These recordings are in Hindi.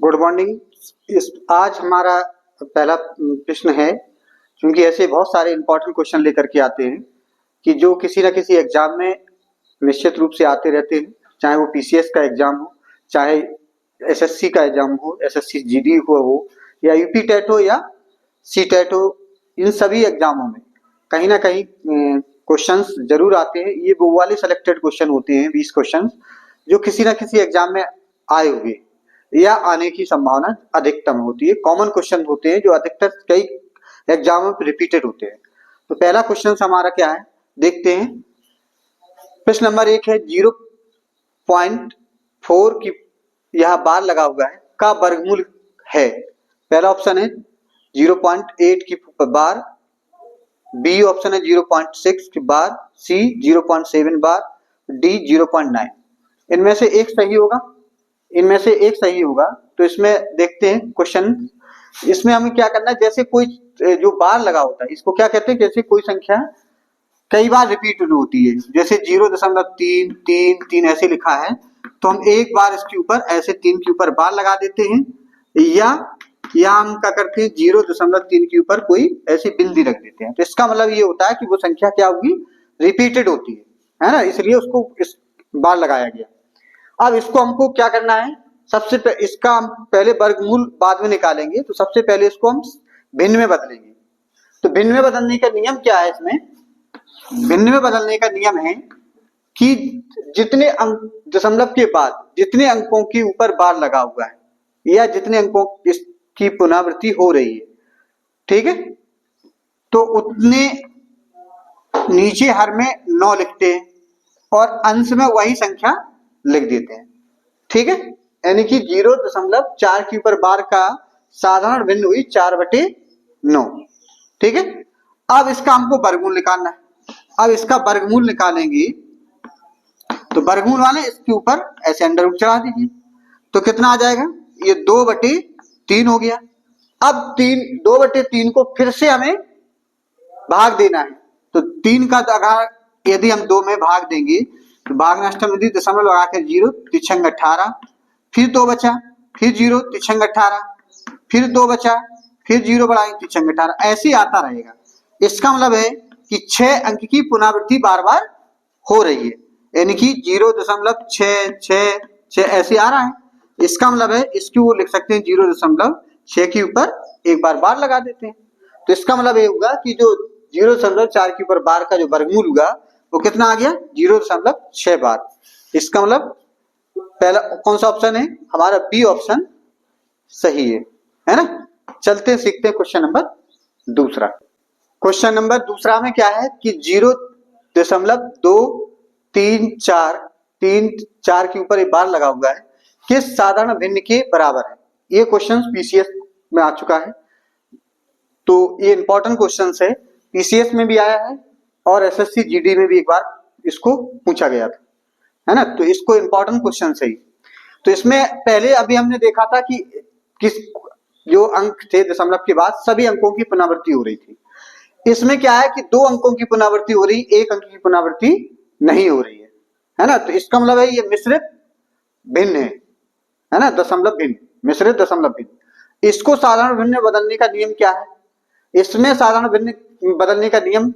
Good morning. आज हमारा पहला प्रश्न है, क्योंकि ऐसे बहुत सारे इंपॉर्टेंट क्वेश्चन लेकर के आते हैं कि जो किसी न किसी एग्जाम में निश्चित रूप से आते रहते हैं, चाहे वो पीसीएस का एग्जाम हो, चाहे एसएससी का एग्जाम हो, एसएससी जीडी हो या यूपी टेट हो या सी टेट हो। इन सभी एग्जामों में कहीं ना कहीं क्वेश्चंस जरूर आते हैं। ये वो वाले सेलेक्टेड क्वेश्चन होते हैं, 20 क्वेश्चन जो किसी न किसी एग्जाम में आए होंगे या आने की संभावना अधिकतम होती है। कॉमन क्वेश्चन होते हैं जो अधिकतर कई एग्जामों में रिपीटेड होते हैं। तो पहला क्वेश्चन हमारा क्या है, देखते हैं। प्रश्न नंबर 1 है 0.4 की यह बार लगा हुआ है का वर्गमूल है। पहला ऑप्शन है 0.8 की बार, बी ऑप्शन है 0.6 की बार, सी 0.7 बार, डी 0.9। इनमें से एक सही होगा, इनमें से एक सही होगा। तो इसमें देखते हैं क्वेश्चन। इसमें हमें क्या करना है, जैसे कोई जो बार लगा होता है इसको क्या कहते हैं, जैसे कोई संख्या कई बार रिपीट होती है, जैसे 0.333 ऐसे लिखा है तो हम एक बार इसके ऊपर ऐसे 3 के ऊपर बार लगा देते हैं, या हम क्या करते हैं 0.3 के ऊपर कोई ऐसी बिंदी रख देते हैं। तो इसका मतलब ये होता है कि वो संख्या क्या होगी, रिपीटेड होती है ना, इसलिए उसको इस बार लगाया गया। अब इसको हमको क्या करना है, सबसे इसका हम पहले वर्गमूल बाद में निकालेंगे, तो सबसे पहले इसको हम भिन्न में बदलेंगे। तो भिन्न में बदलने का नियम क्या है, इसमें भिन्न में बदलने का नियम है कि जितने अंक दशमलव के बाद जितने अंकों के ऊपर बार लगा हुआ है या जितने अंकों इसकी पुनरावृत्ति हो रही है, ठीक है, तो उतने नीचे हर में 9 लिखते हैं और अंश में वही संख्या लिख देते हैं, ठीक है। यानी कि 0.4 के ऊपर बार का साधारण भिन्न हुई 4/9, ठीक है। अब इसका हमको वर्गमूल निकालना है। अब इसका वर्गमूल निकालेंगे तो वर्गमूल वाले इसके ऊपर ऐसे अंडर रूट चढ़ा दीजिए, तो कितना आ जाएगा, ये 2/3 हो गया। अब 2/3 को फिर से हमें भाग देना है, तो 3 का अगर यदि हम 2 में भाग देंगे तो भागना अष्टम विधि दशमलव लगा के 0 तिरछंग 18, फिर 2 बचा, फिर 0 तिरछंग 18, फिर 2 बचा, फिर 0 बढ़ाएंगे तिरछंग 18, ऐसे आता रहेगा। इसका मतलब है कि 6 अंक की पुनरावृत्ति बार बार हो रही है, यानी कि 0.666 ऐसे आ रहा है। इसका मतलब है इसकी वो लिख सकते हैं 0.6 के ऊपर एक बार बार लगा देते हैं। तो इसका मतलब ये होगा कि जो 0.4 के ऊपर बार का जो वर्गमूल होगा वो कितना आ गया, 0.6 बार। इसका मतलब पहला कौन सा ऑप्शन है हमारा, बी ऑप्शन सही है ना। चलते सीखते हैं क्वेश्चन नंबर दूसरा। क्वेश्चन नंबर दूसरा में क्या है कि 0.234 के ऊपर एक बार लगा हुआ है किस साधारण भिन्न के बराबर है। ये क्वेश्चन पीसीएस में आ चुका है, तो ये इंपॉर्टेंट क्वेश्चन है, पीसीएस में भी आया है और एसएससी जीडी में भी एक बार इसको पूछा गया था, है ना। तो इसको इंपॉर्टेंट क्वेश्चन है। तो इसमें पहले अभी हमने देखा था कि किस जो अंक थे दशमलव के बाद सभी अंकों की पुनरावृत्ति हो रही थी। इसमें क्या है कि 2 अंकों की पुनरावृत्ति हो रही, 1 अंक की पुनरावृत्ति नहीं हो रही है ना। तो इसका मतलब है ये मिश्रित भिन्न है ना, दशमलव भिन्न, मिश्रित दशमलव भिन्न। इसको साधारण भिन्न में बदलने का नियम क्या है, इसमें साधारण भिन्न बदलने का नियम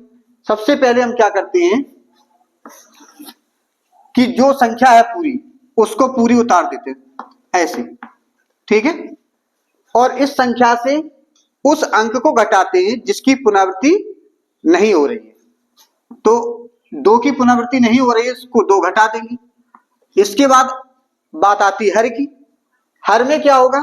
सबसे पहले हम क्या करते हैं कि जो संख्या है पूरी उसको पूरी उतार देते हैं ऐसे, ठीक है, और इस संख्या से उस अंक को घटाते हैं जिसकी पुनरावृत्ति नहीं हो रही है। तो 2 की पुनरावृत्ति नहीं हो रही है, इसको 2 घटा देंगे। इसके बाद बात आती है हर की। हर में क्या होगा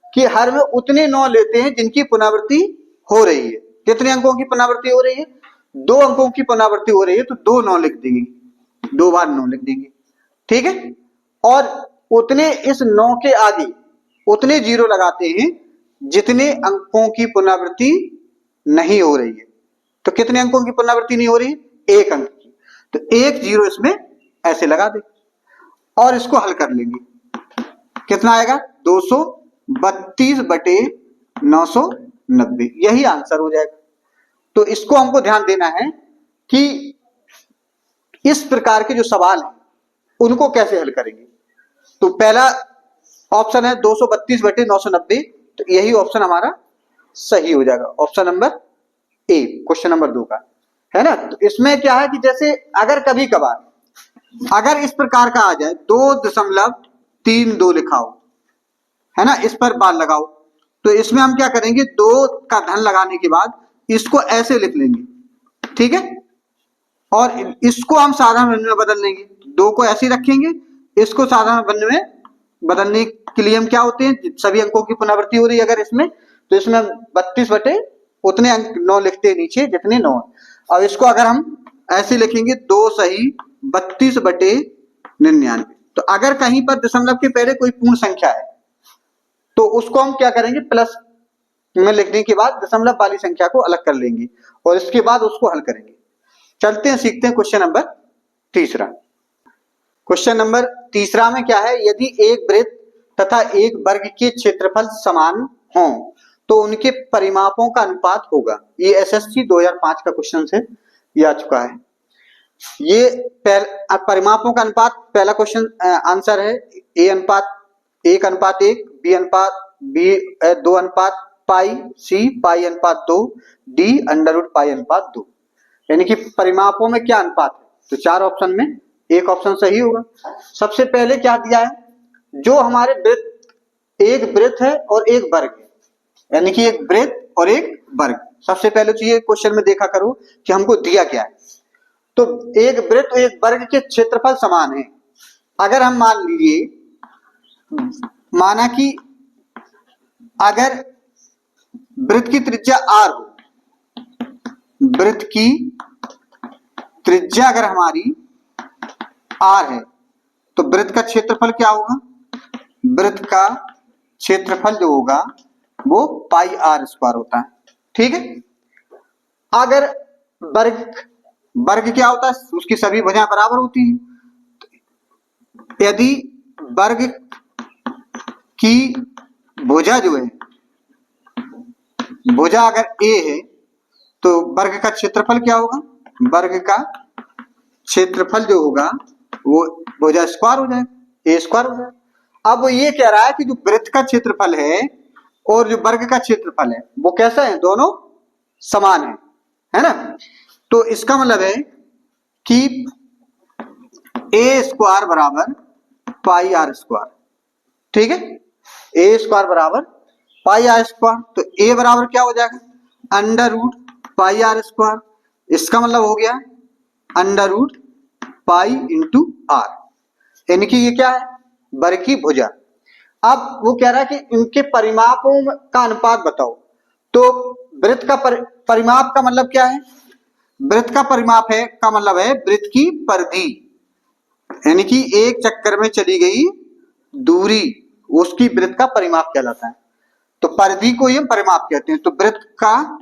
कि हर में उतने 9 लेते हैं जिनकी पुनरावृत्ति हो रही है। कितने अंकों की पुनरावृत्ति हो रही है, 2 अंकों की पुनरावृत्ति हो रही है, तो 2 9 लिख देंगे, 2 बार 9 लिख देंगे, ठीक है। और उतने इस 9 के आगे उतने 0 लगाते हैं जितने अंकों की पुनरावृत्ति नहीं हो रही है। तो कितने अंकों की पुनरावृत्ति नहीं हो रही है, 1 अंक की, तो 1 0 इसमें ऐसे लगा दे और इसको हल कर लेंगे। कितना आएगा, 232/990, यही आंसर हो जाएगा। तो इसको हमको ध्यान देना है कि इस प्रकार के जो सवाल हैं उनको कैसे हल करेंगे। तो पहला ऑप्शन है 232/990, तो यही ऑप्शन हमारा सही हो जाएगा, option number A, question number 2 का, है ना। तो इसमें क्या है कि जैसे अगर कभी कभार अगर इस प्रकार का आ जाए 2.32 लिखा हो, है ना, इस पर बार लगाओ, तो इसमें हम क्या करेंगे, 2 का धन लगाने के बाद इसको ऐसे लिख लेंगे, ठीक है, और इसको हम साधारण वर्ण में बदल लेंगे, 2 को ऐसे ही रखेंगे, इसको साधारण वर्ण में बदलने के लिए हम क्या होते हैं, सभी अंकों की पुनरावृत्ति हो रही है अगर इसमें, तो इसमें 32 बटे उतने अंक 9 लिखते हैं नीचे जितने 9। अब इसको अगर हम ऐसे लिखेंगे 2 सही 32/99, तो अगर कहीं पर दशमलव के पहले कोई पूर्ण संख्या है तो उसको हम क्या करेंगे, प्लस में लिखने के बाद दशमलव वाली संख्या को अलग कर लेंगे और इसके बाद उसको हल करेंगे। चलते हैं, सीखते हैं क्वेश्चन नंबर तीसरा। क्वेश्चन नंबर तीसरा में क्या है, यदि एक वृत्त तथा एक वर्ग के क्षेत्रफल समान हों तो उनके परिमापों का अनुपात होगा। ये एसएससी 2005 का क्वेश्चन से ये आ चुका है। ये परिमापों का अनुपात, पहला क्वेश्चन आंसर है ए अनुपात 1:1, बी अनुपात 2:पाई, सी पाई अनुपात 2, डी √पाई/2। यानी कि परिमापों में क्या अनुपात है, तो 4 ऑप्शन में एक ऑप्शन सही होगा। सबसे पहले क्या दिया है, जो हमारे वृत्त, एक वृत्त है और एक वर्ग है, यानी कि एक वृत्त और एक वर्ग। सबसे पहले तो ये क्वेश्चन में देखा करो कि हमको दिया क्या है, तो एक वृत्त और एक वर्ग के क्षेत्रफल समान है। अगर हम मान लीजिए, माना कि अगर वृत्त की त्रिज्या r हो, वृत्त की त्रिज्या अगर हमारी r है, तो वृत्त का क्षेत्रफल क्या होगा, वृत्त का क्षेत्रफल जो होगा वो πr² होता है, ठीक है। अगर वर्ग क्या होता है, उसकी सभी भुजाएं बराबर होती हैं। यदि वर्ग की भुजा जो है, भुजा अगर a है, तो वर्ग का क्षेत्रफल क्या होगा, वर्ग का क्षेत्रफल जो होगा वो भुजा स्क्वायर हो जाएगा, a² हो जाएगा। अब वो ये कह रहा है कि जो वृत्त का क्षेत्रफल है और जो वर्ग का क्षेत्रफल है वो कैसा है, दोनों समान है ना। तो इसका मतलब है कि a² बराबर πr², ठीक है, a² बराबर πr²। तो a बराबर क्या हो जाएगा, √πr²। इसका मतलब हो गया √π/r, यानी कि ये क्या है, वर्ग की भुजा। अब वो कह रहा है कि इनके परिमापों का अनुपात बताओ। तो वृत्त का परिमाप का मतलब क्या है, वृत्त का परिमाप है का मतलब है वृत्त की परिधि, यानी कि एक चक्कर में चली गई दूरी, उसकी वृत्त का परिमाप कहलाता है। तो परिधि को ये परिमाप कहते हैं। तो वृत्त का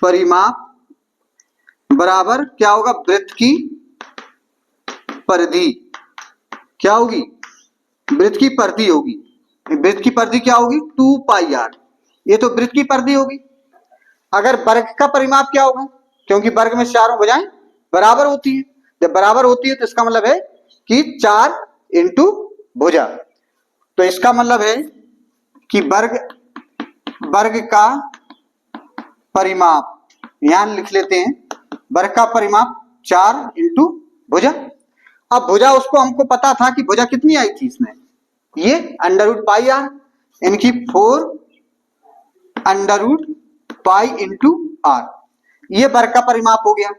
परिमाप बराबर क्या होगा, वृत्त की परिधि क्या होगी, वृत्त की परिधि होगी। वृत्त की परिधि क्या होगी, 2πr, ये तो वृत्त की परिधि होगी। अगर वर्ग का परिमाप क्या होगा, क्योंकि वर्ग में चारों भुजाएं बराबर होती है, जब बराबर होती है तो इसका मतलब है कि 4 इंटू भुजा। तो इसका मतलब है कि वर्ग का परिमाप, यहां लिख लेते हैं, वर्ग का परिमाप 4 इंटू भुजा। अब भुजा उसको हमको पता था कि भुजा कितनी आई थी इसमें, ये √πr, यानी कि 4 √π/r, ये वर्ग का परिमाप हो गया।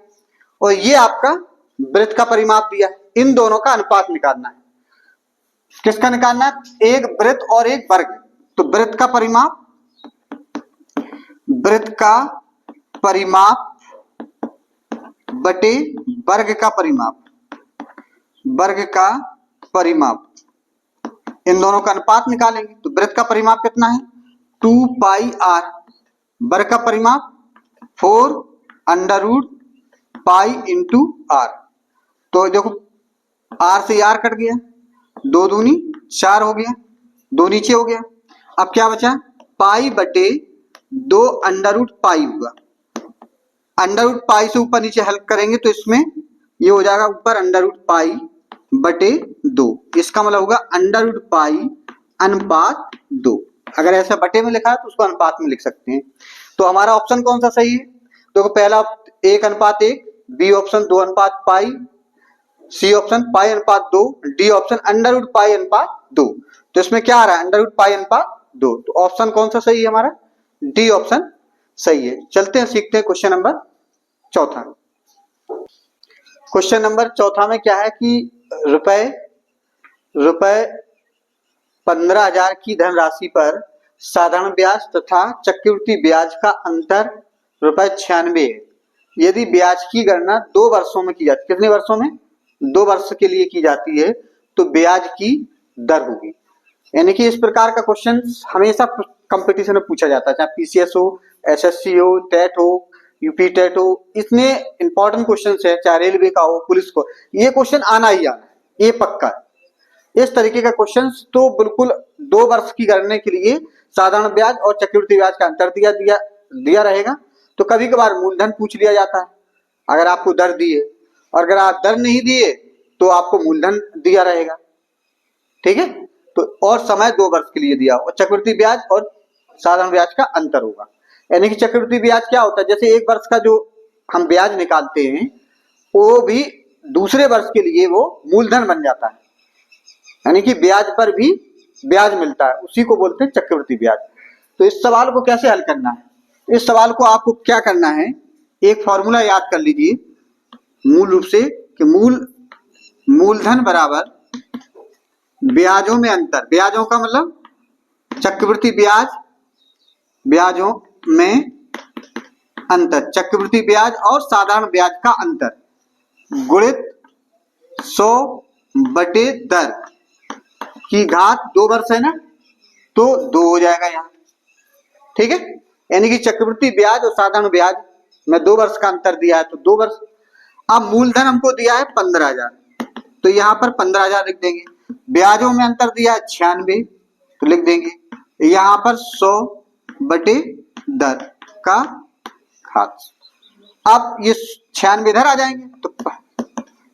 और ये आपका वृत्त का परिमाप दिया। इन दोनों का अनुपात निकालना है। किसका निकालना है, एक वृत्त और एक वर्ग। तो वृत्त का परिमाप बटे वर्ग का परिमाप, इन दोनों का अनुपात निकालेंगे। तो वृत्त का परिमाप कितना है, 2πr, वर्ग का परिमाप 4 √π/r। तो देखो r से r कट गया, 2 दूनी 4 हो गया, 2 नीचे हो गया। अब क्या बचा, पाई बटे 2 √π होगा। √π से ऊपर नीचे हल करेंगे तो इसमें ये हो जाएगा ऊपर √π बटे 2। इसका मतलब होगा अंडर रूट पाई अनुपात 2। अगर ऐसा बटे में लिखा है तो उसको अनुपात में लिख सकते हैं। तो हमारा ऑप्शन कौन सा सही है? देखो पहला 1:1, बी ऑप्शन 2:पाई, सी ऑप्शन पाई अनुपात 2, D option under root pi अनुपात 2। तो इसमें क्या आ रहा है? अंडर रूट पाई अनुपात 2। तो ऑप्शन कौन सा सही है हमारा? डी ऑप्शन सही है। चलते हैं सीखते हैं क्वेश्चन नंबर चौथा। क्वेश्चन नंबर चौथा में क्या है कि रुपए 15,000 की धनराशि पर साधारण ब्याज तथा चक्रवृद्धि ब्याज का अंतर ₹96 है। यदि ब्याज की गणना 2 वर्षों में की जाती है, कितने वर्षों में? 2 वर्ष के लिए की जाती है, तो ब्याज की दर होगी। यानी कि इस प्रकार का क्वेश्चन हमेशा कंपटीशन में पूछा जाता है, चाहे पीसीएस हो, एसएससी हो, टेट हो, यूपी टेट हो। इतने इंपॉर्टेंट क्वेश्चन है, चाहे रेलवे का हो, पुलिस को, ये क्वेश्चन आना ही आना है, ये पक्का है। इस तरीके का क्वेश्चन तो बिल्कुल 2 वर्ष की गणना के लिए साधारण ब्याज और चक्रवृद्धि ब्याज का अंतर दिया रहेगा। तो कभी कभार मूलधन पूछ लिया जाता है अगर आपको दर दिए, और अगर आप दर नहीं दिए तो आपको मूलधन दिया रहेगा। ठीक है, तो और समय 2 वर्ष के लिए दिया, और चक्रवृद्धि ब्याज और साधारण ब्याज का अंतर होगा। यानी कि चक्रवृद्धि ब्याज क्या होता है? जैसे 1 वर्ष का जो हम ब्याज निकालते हैं वो भी दूसरे वर्ष के लिए वो मूलधन बन जाता है, यानी कि ब्याज पर भी ब्याज मिलता है, उसी को बोलते हैं चक्रवृद्धि ब्याज। तो इस सवाल को कैसे हल करना है? इस सवाल को आपको क्या करना है, एक फॉर्मूला याद कर लीजिए मूल रूप से कि मूलधन बराबर ब्याजों में अंतर। ब्याजों का मतलब चक्रवृद्धि ब्याजों में अंतर, चक्रवृद्धि ब्याज और साधारण ब्याज का अंतर गुणित 100 बटे दर की घात 2 वर्ष है ना, तो 2 हो जाएगा यहाँ। ठीक है, यानी कि चक्रवृद्धि ब्याज और साधारण ब्याज में 2 वर्ष का अंतर दिया है, तो 2 वर्ष। अब मूलधन हमको दिया है 15,000, तो यहाँ पर 15,000 लिख देंगे। ब्याजों में अंतर दिया है 96, तो लिख देंगे यहाँ पर 100 बटे दर का घात। अब ये 96 इधर आ जाएंगे, तो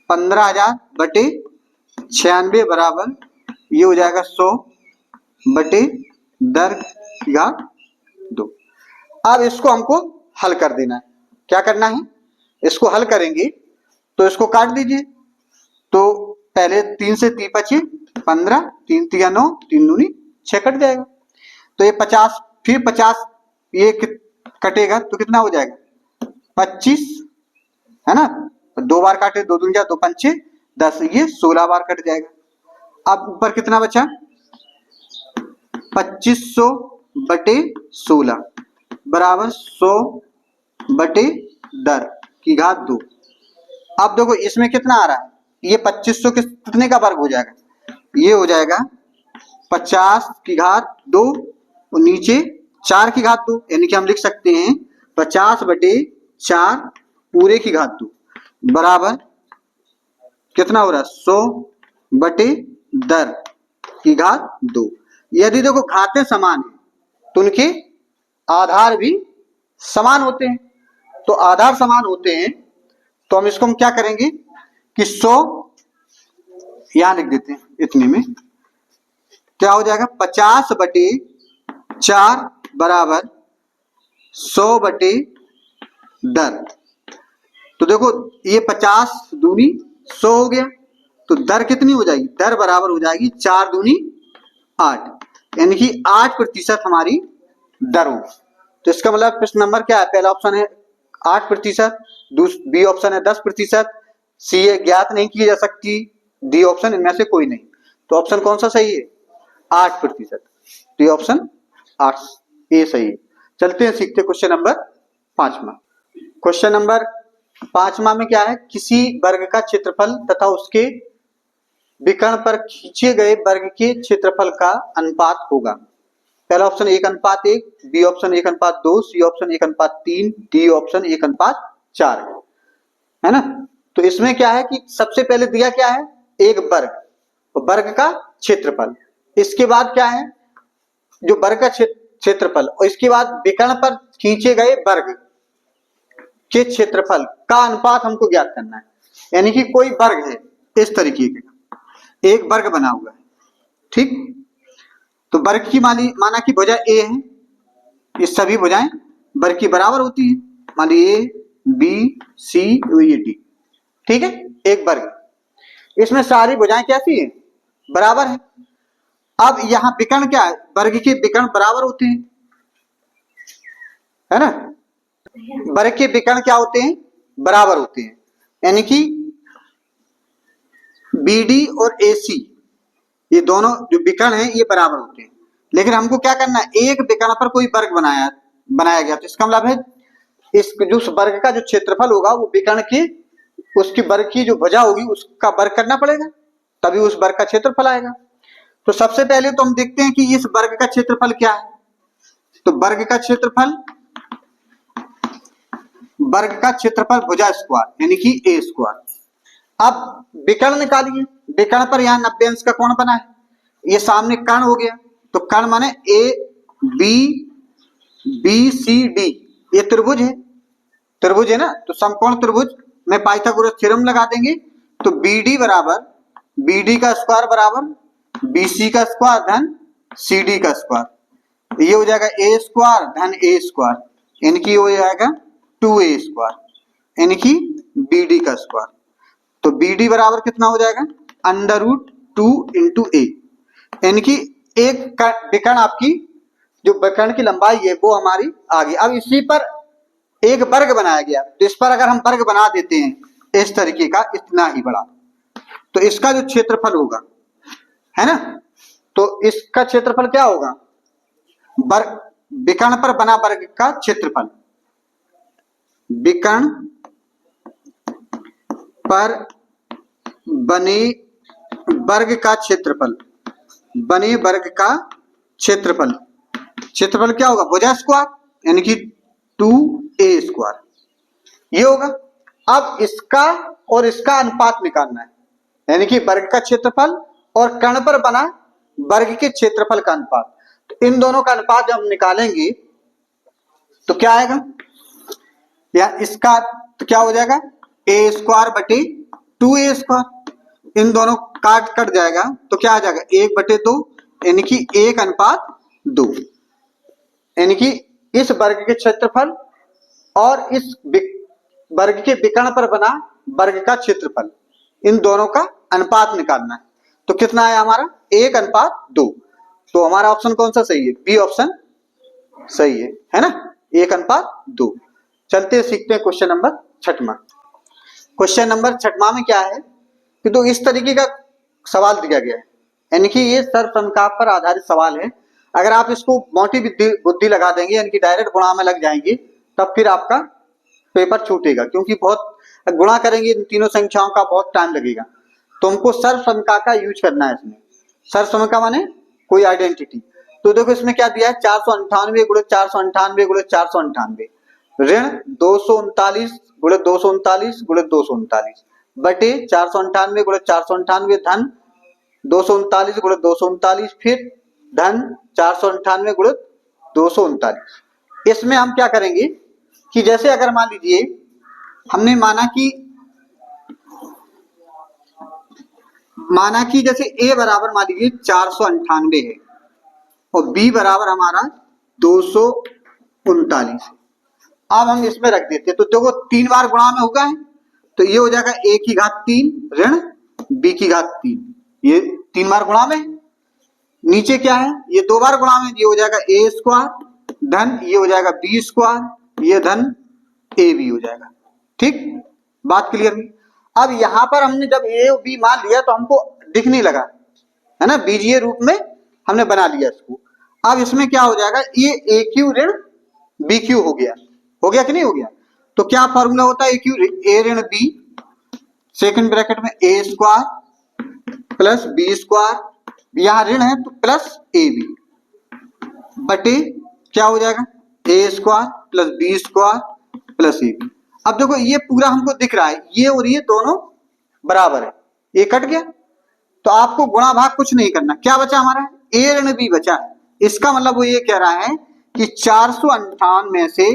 15,000 बटे 96 बराबर ये हो जाएगा 100 बटे दर की घात 2। अब इसको हमको हल कर देना है। क्या करना है? इसको हल करेंगे तो इसको काट दीजिए। तो पहले 3 से 3 बचे 15, 3 3 9, 3 दूनी 6 कट जाएगा। तो ये 50, फिर 50 ये कटेगा तो कितना हो जाएगा? 25 है ना, 2 बार काटे, 2 दूनी 2 पंचे 10, ये 16 बार कट जाएगा। अब ऊपर कितना बचा? 2500 बटे 16 बराबर 100 बटे दर की घात 2। अब देखो इसमें कितना आ रहा है, ये 2500 कितने का वर्ग हो जाएगा? ये हो जाएगा 50 की घात 2 और नीचे 4 की घात 2, यानी कि हम लिख सकते हैं 50 बटे 4 पूरे की घात 2 बराबर कितना हो रहा है? 100 बटे दर की घात 2। यदि देखो घातें समान है तो उनके आधार भी समान होते हैं। तो आधार समान होते हैं तो हम इसको क्या करेंगे कि 100 यहां लिख देते हैं, इतने में क्या हो जाएगा? 50 बटे 4 बराबर 100 बटे दर। तो देखो ये 50 दूनी 100 हो गया, तो दर कितनी हो जाएगी? दर बराबर हो जाएगी 4 दूनी 8, यानी कि 8% हमारी दर हो। तो इसका मतलब प्रश्न नंबर क्या है? पहला ऑप्शन है 8%, बी ऑप्शन है 10%, सी है ज्ञात नहीं की जा सकती, डी ऑप्शन इनमें से कोई नहीं। तो ऑप्शन कौन सा सही है? 8%। डी ऑप्शन 8 ए सही है। चलते हैं सीखते क्वेश्चन नंबर 5वां। क्वेश्चन नंबर 5वां में क्या है? किसी वर्ग का क्षेत्रफल तथा उसके विकर्ण पर खींचे गए वर्ग के क्षेत्रफल का अनुपात होगा। पहला option 1:1, B option 1:2, C option 1:3, D option 1:4 है ना। तो इसमें क्या है कि सबसे पहले दिया क्या है? एक वर्ग का क्षेत्रफल, इसके बाद क्या है? जो वर्ग का क्षेत्रफल, और इसके बाद विकर्ण पर खींचे गए वर्ग के क्षेत्रफल का अनुपात हमको ज्ञात करना है। यानी कि कोई वर्ग है इस तरीके का, एक वर्ग बना हुआ है, ठीक। तो वर्ग की माना कि भुजा ए है, ये सभी भुजाएं वर्ग की बराबर होती है, मान लीजिए ए बी सी ये डी, ठीक है, एक वर्ग। इसमें सारी भुजाएं कैसी है, बराबर है। अब यहाँ विकर्ण क्या है, वर्ग के विकर्ण बराबर होते हैं, है ना। वर्ग के विकर्ण क्या होते हैं, बराबर होते हैं, यानी कि BD और AC ये दोनों जो विकर्ण हैं ये बराबर होते हैं। लेकिन हमको क्या करना है, एक विकर्ण पर कोई वर्ग बनाया गया, तो इसका मतलब है इस जो वर्ग का जो क्षेत्रफल होगा वो विकर्ण की उसकी वर्ग की जो भुजा होगी उसका वर्ग करना पड़ेगा, तभी उस वर्ग का क्षेत्रफल आएगा। तो सबसे पहले तो हम देखते हैं कि इस वर्ग का क्षेत्रफल क्या है। तो वर्ग का क्षेत्रफल भुजा स्क्वायर यानी कि ए स्क्वायर। अब विकर्ण निकालिए, विकर्ण पर यहाँ 90 अंश का कोण बना है, ये सामने कर्ण हो गया, तो कर्ण माने ए बी सी डी, ये त्रिभुज है ना, तो समकोण त्रिभुज में पाइथागोरस थ्योरम लगा देंगे, तो BD बराबर BD का स्क्वायर बराबर BC का स्क्वायर धन CD का स्क्वायर, ये हो जाएगा ए स्क्वायर धन ए स्क्वायर, इनकी हो जाएगा 2a स्क्वायर, यानी कि BD का स्क्वायर। तो BD बराबर कितना हो जाएगा, √2 इंटू ए, यानी कि एक विकर्ण आपकी जो विकर्ण की लंबाई है वो हमारी आ गई। अब इसी पर एक वर्ग बनाया गया, तो इस पर अगर हम वर्ग बना देते हैं इस तरीके का इतना ही बड़ा, तो इसका जो क्षेत्रफल होगा, है ना, तो इसका क्षेत्रफल क्या होगा, वर्ग विकर्ण पर बना वर्ग का क्षेत्रफल, विकर्ण पर बने वर्ग का क्षेत्रफल, बने वर्ग का क्षेत्रफल क्या होगा, भुजा स्क्वायर यानी कि 2a स्क्वायर, ये होगा। अब इसका और इसका अनुपात निकालना है, यानी कि वर्ग का क्षेत्रफल और कर्ण पर बना वर्ग के क्षेत्रफल का अनुपात, तो इन दोनों का अनुपात जब हम निकालेंगे तो क्या आएगा, या इसका तो क्या हो जाएगा a स्क्वायर बटे 2a स्क्वायर, इन दोनों कट जाएगा तो क्या आ जाएगा 1/2, यानी कि 1:2, यानी कि इस वर्ग के क्षेत्रफल और इस वर्ग के विकर्ण पर बना वर्ग का क्षेत्रफल, इन दोनों का अनुपात निकालना है। तो कितना है हमारा 1:2, तो हमारा ऑप्शन कौन सा सही है, बी ऑप्शन सही है ना, 1:2। चलते सीखते हैं क्वेश्चन नंबर 6वां। क्वेश्चन नंबर 6वां में क्या है कि तो इस तरीके का सवाल दिया गया है, यानी कि ये सर्वसमता पर आधारित सवाल है। अगर आप इसको मोटी बुद्धि लगा देंगे यानी कि डायरेक्ट गुणा में लग जाएंगे तब फिर आपका पेपर छूटेगा, क्योंकि बहुत गुणा करेंगे इन तीनों संख्याओं का बहुत टाइम लगेगा। तो हमको सर्वसमता का यूज करना है इसमें। सर्वसमता माने कोई आइडेंटिटी। तो देखो इसमें क्या दिया है 498 गुणे 498 गुणे 498 ऋण 239 गुणे 239 गुणे 239 बटे 498 गुणे 498 धन 239 गुणे 239 फिर धन 498 गुणे 239। इसमें हम क्या करेंगे कि जैसे अगर मान लीजिए हमने माना कि जैसे a बराबर मान लीजिए 498 है और b बराबर हमारा 239 है। अब हम इसमें रख देते हैं तो देखो 3 बार गुणा में होगा है, तो ये हो जाएगा a की घात 3 ऋण b की घात 3, ये 3 बार गुणा में। नीचे क्या है ये 2 बार गुणा में, ये हो जाएगा a स्क्वायर धन ये हो जाएगा b स्क्वायर, ये धन ab हो जाएगा। ठीक, बात क्लियर हुई। अब यहां पर हमने जब a और b मान लिया तो हमको दिखने लगा है ना, बीजीय रूप में हमने बना लिया इसको। अब इसमें क्या हो जाएगा ये a क्यू ऋण b क्यू हो गया कि नहीं हो गया। तो क्या फॉर्मूला होता है a ऋण b सेकंड ब्रैकेट में a square plus b square, यहां ऋण है तो प्लस ab बटे क्या हो जाएगा a square plus b square plus ab। अब देखो ये पूरा हमको दिख रहा है, ये और ये दोनों बराबर है, ये कट गया तो आपको गुणा भाग कुछ नहीं करना। क्या बचा हमारा a ऋण b बचा। इसका मतलब वो ये कह रहा है कि 458 में से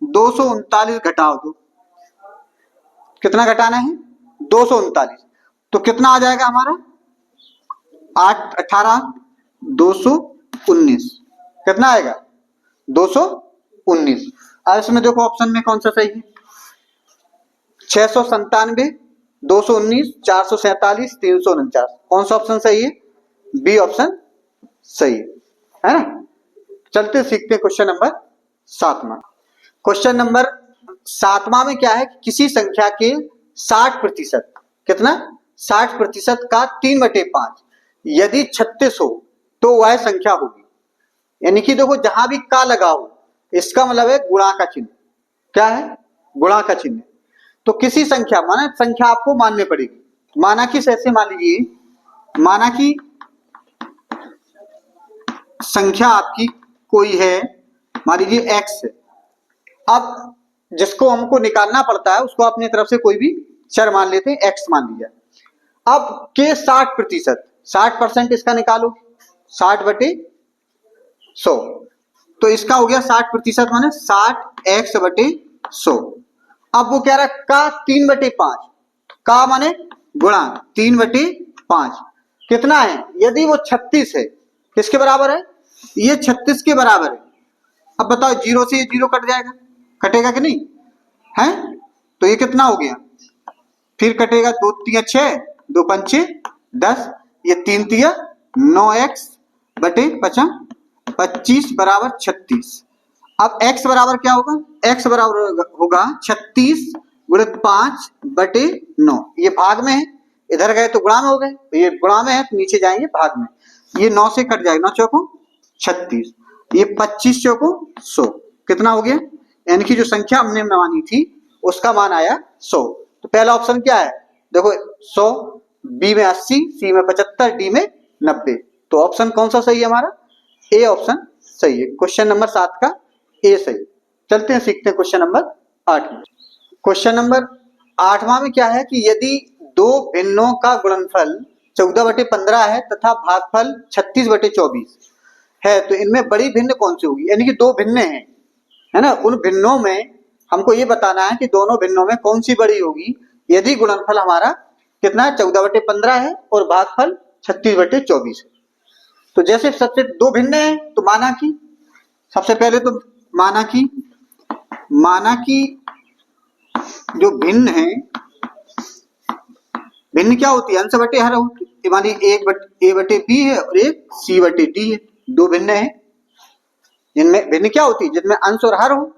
239 घटाओ दो, कितना घटाना है 239, तो कितना आ जाएगा हमारा 8 18 219 कितना आएगा 219। अब इसमें देखो ऑप्शन में कौन सा सही है 697 219 447 349 कौन सा ऑप्शन सही है बी ऑप्शन सही है ना। चलते सीखते क्वेश्चन नंबर 7वां। क्वेश्चन नंबर 7वां में क्या है किसी संख्या के 60% कितना 60% का 3/5 यदि 36 हो तो वह संख्या होगी। यानी कि देखो जहां भी का लगा हो इसका मतलब है गुणा का चिन्ह क्या है गुणा का चिन्ह। तो किसी संख्या माना संख्या आपको माननी पड़ेगी माना कि ऐसे मान लीजिए माना कि संख्या आपकी कोई है मान लीजिए x है। अब जिसको हमको निकालना पड़ता है उसको अपनी तरफ से कोई भी चर मान लेते हैं x मान लिया। अब के 60% इसका निकालो 60/100 तो इसका हो गया 60% माने 60x/100। अब वो कह रहा है का 3/5 का माने गुणा 3/5 कितना है यदि वो 36 है किसके बराबर है ये 36 के बराबर है। अब बताओ 0 से ये 0 कट जाएगा कटेगा कि नहीं है तो ये कितना हो गया फिर कटेगा 2 3 6 2 5 10 ये 3 3 9x/5 25 बराबर 36। अब x बराबर क्या होगा x बराबर होगा 36 गुणित 5/9 ये भाग में है इधर गए तो गुणा में हो गए तो ये गुणा में है तो नीचे जाएंगे भाग में ये 9 से कट जाएगा 9 चौको 36 ये 25 चौको 100 कितना हो गया यानी कि जो संख्या हमने मानी थी उसका मान आया 100। तो पहला ऑप्शन क्या है देखो 100 बी में 80 सी में 75 डी में 90 तो ऑप्शन कौन सा सही है हमारा ए ऑप्शन सही है। क्वेश्चन नंबर 7 का ए सही। चलते हैं सीखते हैं क्वेश्चन नंबर 8 में। क्वेश्चन नंबर 8वां में क्या है कि यदि दो भिन्नों का गुणनफल 14/15 है तथा भागफल 36/24 है तो इनमें बड़ी भिन्न कौन सी होगी। यानी कि दो भिन्न हैं है ना उन भिन्नों में हमको ये बताना है कि दोनों भिन्नों में कौन सी बड़ी होगी यदि गुणनफल हमारा कितना है 14/15 है और भागफल 36/24 है। तो जैसे सबसे दो भिन्न है तो माना कि सबसे पहले तो माना कि जो भिन्न है भिन्न क्या होती है अंश बटे हर होती है मानी एक a बटे b है और एक c बटे d है दो भिन्न है जिनमें भिन्न क्या होती है जिनमें अंश और हर हो।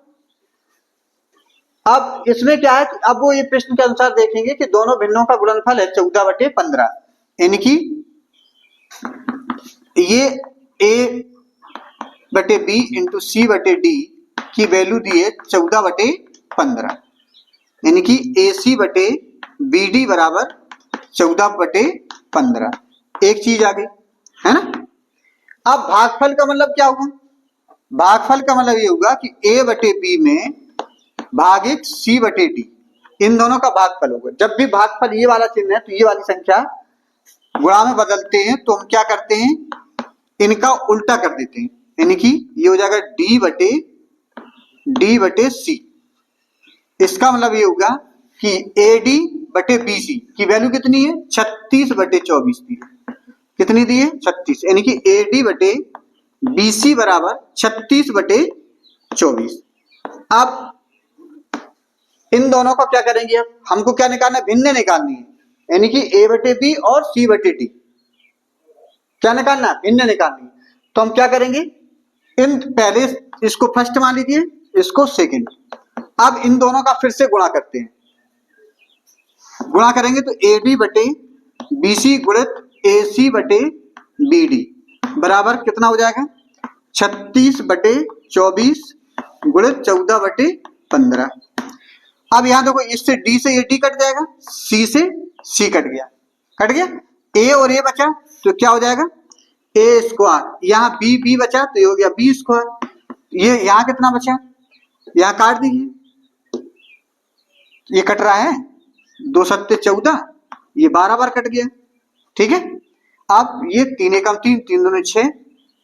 अब इसमें क्या है अब वो ये प्रश्न के अनुसार देखेंगे कि दोनों भिन्नों का गुणनफल है 14/15 यानी कि ये a बटे b इंटू c बटे d की वैल्यू दी है 14/15 यानी कि AC बटे BD बराबर 14/15 एक चीज आ गई है ना। अब भागफल का मतलब क्या होगा भागफल का मतलब ये होगा कि A बटे B में भागित C बटे D इन दोनों का भागफल होगा। जब भी भागफल ये वाला चिन्ह है तो ये वाली संख्या गुणा में बदलते हैं तो हम क्या करते हैं इनका उल्टा कर देते हैं यानी कि ये हो जाएगा D बटे C। इसका मतलब ये होगा कि AD बटे BC की वैल्यू कितनी है 36/24 दी है कितनी दी है 36 यानी कि AD बटे BC बराबर 36/24। अब इन दोनों का क्या करेंगे अब हमको क्या निकालना है भिन्न निकालनी है यानी कि A बटे B और C बटे D क्या निकालना है भिन्न निकालनी है। तो हम क्या करेंगे इन पहले इसको फर्स्ट मान लीजिए इसको सेकंड। अब इन दोनों का फिर से गुणा करते हैं गुणा करेंगे तो AD बटे BC गुणित AC बटे BD बराबर कितना हो जाएगा 36/24 गुणित 14/15। अब यहां देखो इससे D से AD कट जाएगा C से C कट गया A और A बचा तो क्या हो जाएगा A²। यहाँ B बचा तो ये हो गया B²। ये यहाँ कितना बचा यहाँ काट दीजिए ये कट रहा है 2 सत्ते 14 ये 12 बार कट गया ठीक है। अब ये 3 एकम 3 3 दूनी 6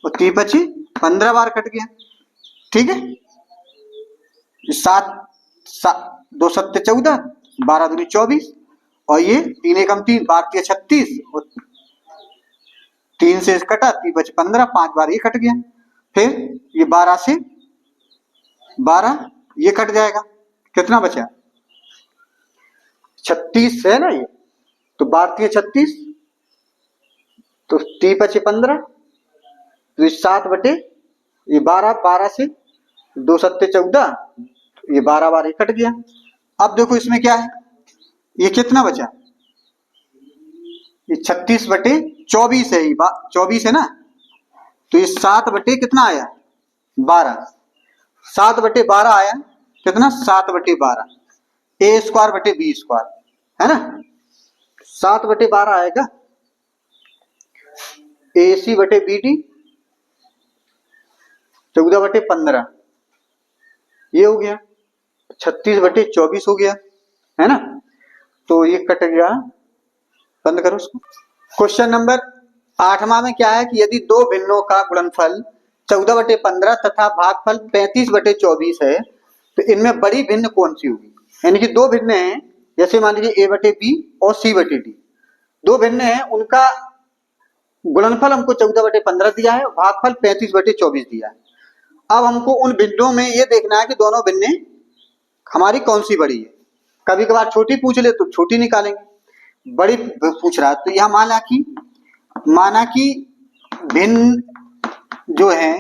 और 3 5 15 बार कट गया ठीक है। 2 सत्ते 14 12 दूनी 24 और ये 3 एकम 3 12 36 और 3 से कटा, 3 बचे 15, 5 बार ये कट गया। फिर ये 12 से 12 ये कट जाएगा, कितना बचा 36 है ना ये, तो 12 36, तो 3 बचे 15, तो 7 बटे ये 12, 12 से 2 सत्ते 14, ये 12 बार ये कट गया। अब देखो इसमें क्या है, ये कितना बचा, ये 36 बटे 24 है, ये 24 है ना, तो ये 7 बटे कितना आया 12, 7 बटे 12 आया कितना 7 बटे 12, ए स्क्वायर बटे बी स्क्वायर है ना, 7 बटे 12 आएगा ए सी बटे बी डी, 14 बटे 15 ये हो गया, 36 बटे 24 हो गया है ना, तो ये कट गया। बंद करो उसको। क्वेश्चन नंबर 8वां में क्या है कि यदि दो भिन्नों का गुणनफल 14 बटे 15 तथा भागफल 35 बटे 24 है तो इनमें बड़ी भिन्न कौन सी होगी। यानी कि दो भिन्न हैं, जैसे मान लीजिए ए बटे बी और सी बटे डी, दो भिन्न हैं, उनका गुणनफल हमको 14 बटे 15 दिया है, भागफल 35 बटे 24 दिया है। अब हमको उन भिन्नों में ये देखना है कि दोनों भिन्नें हमारी कौन सी बड़ी है। कभी कभार छोटी पूछ ले तो छोटी निकालेंगे, बड़ी पूछ रहा है तो यह माना कि भिन्न जो है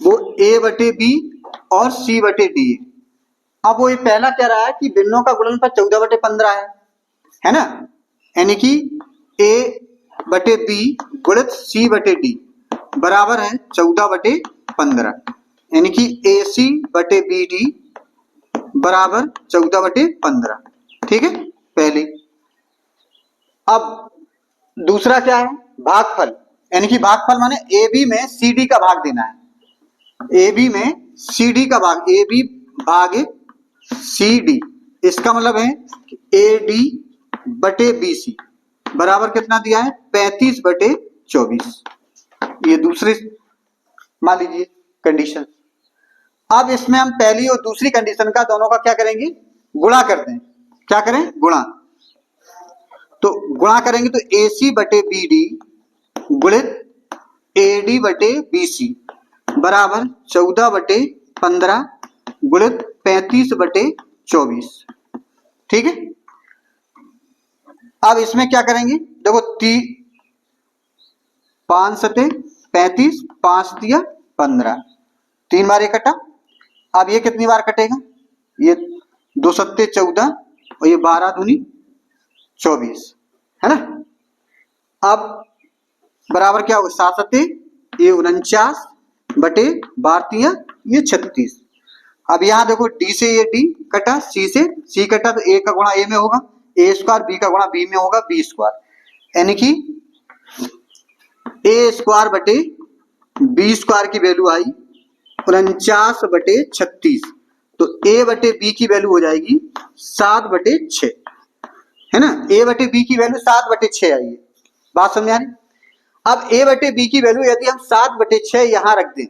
वो ए बटे बी और सी बटे डी है। अब वो ये पहला कह रहा है कि भिन्नों का गुणनफल 14 बटे 15 है ना, यानी कि ए बटे बी गुणित सी बटे डी बराबर है 14 बटे 15, यानी कि ए सी बटे बी डी बराबर 14 बटे 15। ठीक है पहली। अब दूसरा क्या है भागफल, यानी कि भागफल माने ए बी में सी डी का भाग देना है, ए बी में सी डी का भाग, ए बी भाग सी डी, इसका मतलब है ए डी बटे बी सी बराबर कितना दिया है 35 बटे 24। ये दूसरी मान लीजिए कंडीशन। अब इसमें हम पहली और दूसरी कंडीशन का दोनों का क्या करेंगे गुणा करते हैं, क्या करें गुणा, तो गुणा करेंगे तो ए सी बटे बी डी गुणित ए डी बटे बी सी बराबर 14 बटे 15 गुणित 35 बटे 24। ठीक है। अब इसमें क्या करेंगे देखो 5 सते 35, 5 दिया 15, 3 बार ये कटा। अब ये कितनी बार कटेगा, ये 2 सत्ते 14 और ये 12 दूनी 24 है ना। अब बराबर क्या होगा 7 सत्ते ये 49 बटे 12 ये 36। अब यहां देखो डी से ये डी कटा, सी से सी कटा, तो ए का गुणा ए में होगा ए स्क्वायर, बी का गुणा बी में होगा बी स्क्वायर, यानी कि ए स्क्वायर बटे बी स्क्वायर की वैल्यू आई 49 बटे 36, तो ए बटे बी की वैल्यू हो जाएगी 7 बटे 6 है ना। ए बटे बी की वैल्यू 7 बटे 6 आई है, बात समझ आ रही। अब ए बटे बी की वैल्यू यदि हम 7 बटे 6 यहां रख दें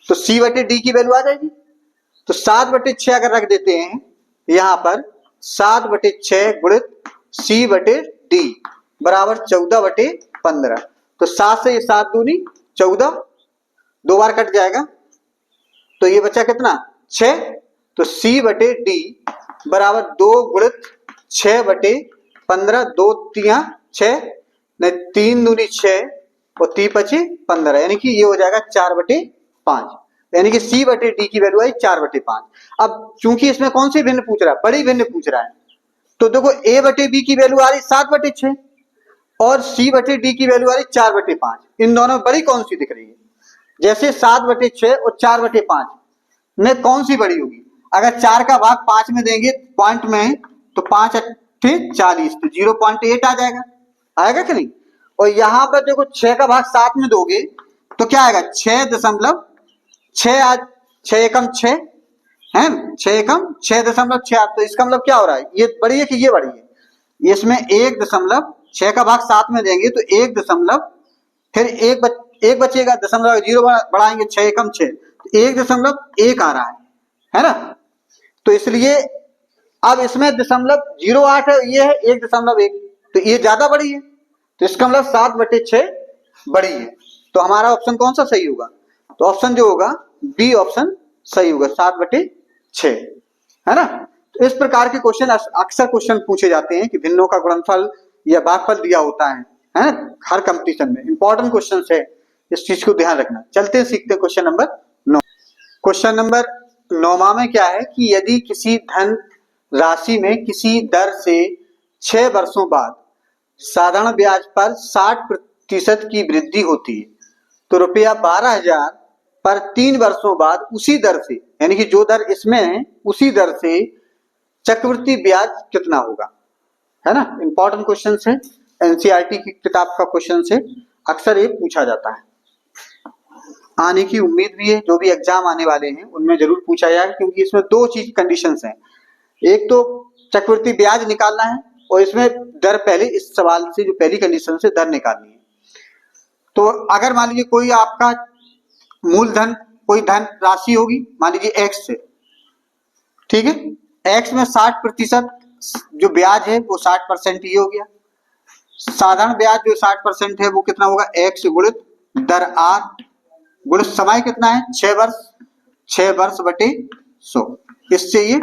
तो सी बटे डी की वैल्यू आ जाएगी, तो 7 बटे 6 अगर रख देते हैं यहां पर 7 बटे 6 गुणित सी बटे डी बराबर 14 बटे 15, तो 7 से ये 7 दूनी 14, 2 बार कट जाएगा, तो ये बचा कितना 6, तो सी बटे डी बराबर 2 गुणित 6 बटे 15, 2 3 6 नहीं 3 दूनी 6 और 3 पचे 15, यानी कि ये हो जाएगा 4 बटे 5, यानी कि सी बटे डी की वैल्यू आई 4 बटे 5। अब चूंकि इसमें कौन सी भिन्न पूछ रहा है बड़ी भिन्न पूछ रहा है, तो देखो ए बटे बी की वैल्यू आ रही 7 बटे 6 और सी बटे डी की वैल्यू आ रही 4 बटे 5, इन दोनों में बड़ी कौन सी दिख रही है। जैसे 7 बटे 6 और 4 बटे 5 में कौन सी बड़ी होगी, अगर 4 का भाग 5 में देंगे पॉइंट में तो 5 अट्ठे 40, तो 0.8 आ जाएगा, आएगा कि नहीं। और यहां पर देखो 6 का भाग 7 में दोगे तो क्या आएगा 6.6, आज 6 एकम 6 है 6 एकम 6.6, तो इसका मतलब क्या हो रहा है ये बड़ी है कि ये बड़ी है। इसमें 1.6 का भाग 7 में देंगे तो 1 फिर एक बचेगा दशमलव 0 बढ़ाएंगे 6 एकम 6, 1.1 आ रहा है ना। तो इसलिए अब इसमें 0.08 है, ये है 1.1, तो ये ज्यादा बड़ी है, तो इसका मतलब 7/6 बड़ी है। तो हमारा ऑप्शन कौन सा सही होगा? तो ऑप्शन जो होगा बी ऑप्शन सही होगा, 7/6, है ना। तो इस प्रकार के क्वेश्चन अक्सर क्वेश्चन पूछे जाते हैं कि भिन्नों का गुणनफल या भागफल दिया होता है ना, हर कंपटीशन में। इंपॉर्टेंट क्वेश्चन है, इस चीज को ध्यान रखना। चलते हैं सीखते हैं क्वेश्चन नंबर 9। क्वेश्चन नंबर 9 में क्या है कि यदि किसी धन राशि में किसी दर से 6 वर्षों बाद साधारण ब्याज पर 60% की वृद्धि होती है, तो रुपया 12,000 पर 3 वर्षों बाद उसी दर से, यानी कि जो दर इसमें है उसी दर से चक्रवृद्धि ब्याज कितना होगा, है ना। इंपॉर्टेंट क्वेश्चन है, एनसीईआरटी की किताब का क्वेश्चन है, अक्सर ये पूछा जाता है, आने की उम्मीद भी है। जो भी एग्जाम आने वाले हैं उनमें जरूर पूछा जाएगा, क्योंकि इसमें 2 चीज कंडीशंस हैं। एक तो चक्रवृद्धि ब्याज निकालना है, और इसमें दर पहले, इस सवाल से जो पहली कंडीशन से दर निकालनी है। तो अगर मान लीजिए कोई आपका मूलधन, कोई धन राशि होगी, मान लीजिए एक्स से, ठीक है। एक्स में 60% जो ब्याज है वो 60% ही हो गया। साधारण ब्याज जो 60% है वो कितना होगा? एक्स गुणित दर आर गुणित समय कितना है? 6 वर्ष, 6 वर्ष बटे 100, इससे ये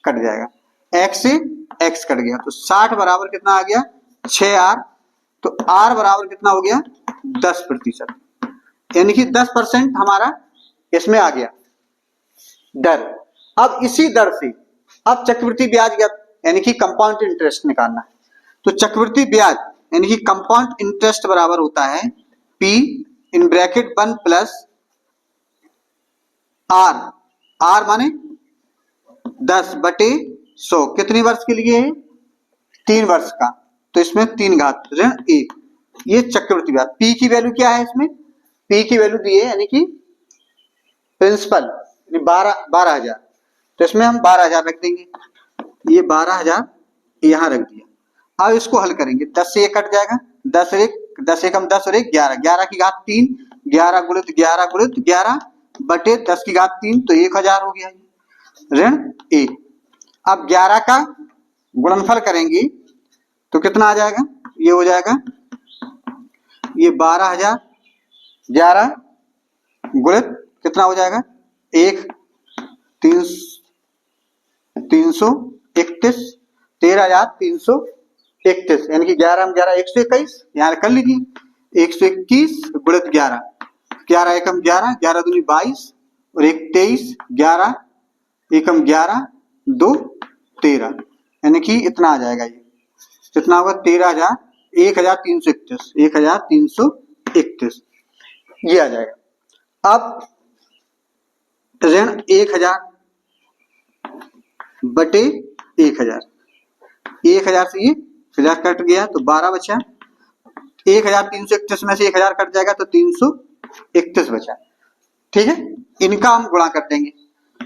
कट जाएगा, एक्स से एक्स कट गया, तो 60 बराबर कितना आ गया? 6R। तो R बराबर कितना हो गया? 10%, यानी कि 10% हमारा इसमें आ गया दर। अब इसी दर से अब चक्रवृद्धि ब्याज यानी कि कंपाउंड इंटरेस्ट निकालना है। तो चक्रवृद्धि ब्याज यानी कि कंपाउंड इंटरेस्ट बराबर होता है P in bracket 1 plus R, R माने 10/100, कितनी वर्ष के लिए है? 3 वर्ष का, तो इसमें 3 घात ऋण 1, ये चक्रवृद्धि ब्याज। P की वैल्यू क्या है इसमें? P की वैल्यू दी है यानी कि प्रिंसिपल 12,000, तो इसमें हम 12,000 रख देंगे, ये 12,000 यहां रख दिया। अब इसको हल करेंगे, 10 से ये कट जाएगा, 10 एकम 10 और 1 11, 11 की घात 3, 11 गुणित 11 गुणित 11 बटे 10 की घात 3, तो 1,000 हो गया ऋण 1। अब 11 का गुणनफल करेंगे तो कितना आ जाएगा? ये हो जाएगा, ये 12,000, 11 गुणित कितना हो जाएगा? 1 331, 13,331, यानी कि 11 में 11 121, यहाँ कर लीजिए 121 गुणित 11, 11 एकम 11, 11 दूनी 22 और 1 23, 11 एकम 11, 2 13, यानी कि इतना आ जाएगा। ये कितना होगा? 13,000, 1,331, 1,331 ये आ जाएगा। अब ऋण 1,000 बटे 1,000, 1,000 से ये 1,000 कट गया तो 12 बचा, 1,331 में से 1,000 कट जाएगा तो 331 बचा, ठीक है। इनका हम गुणा कर देंगे,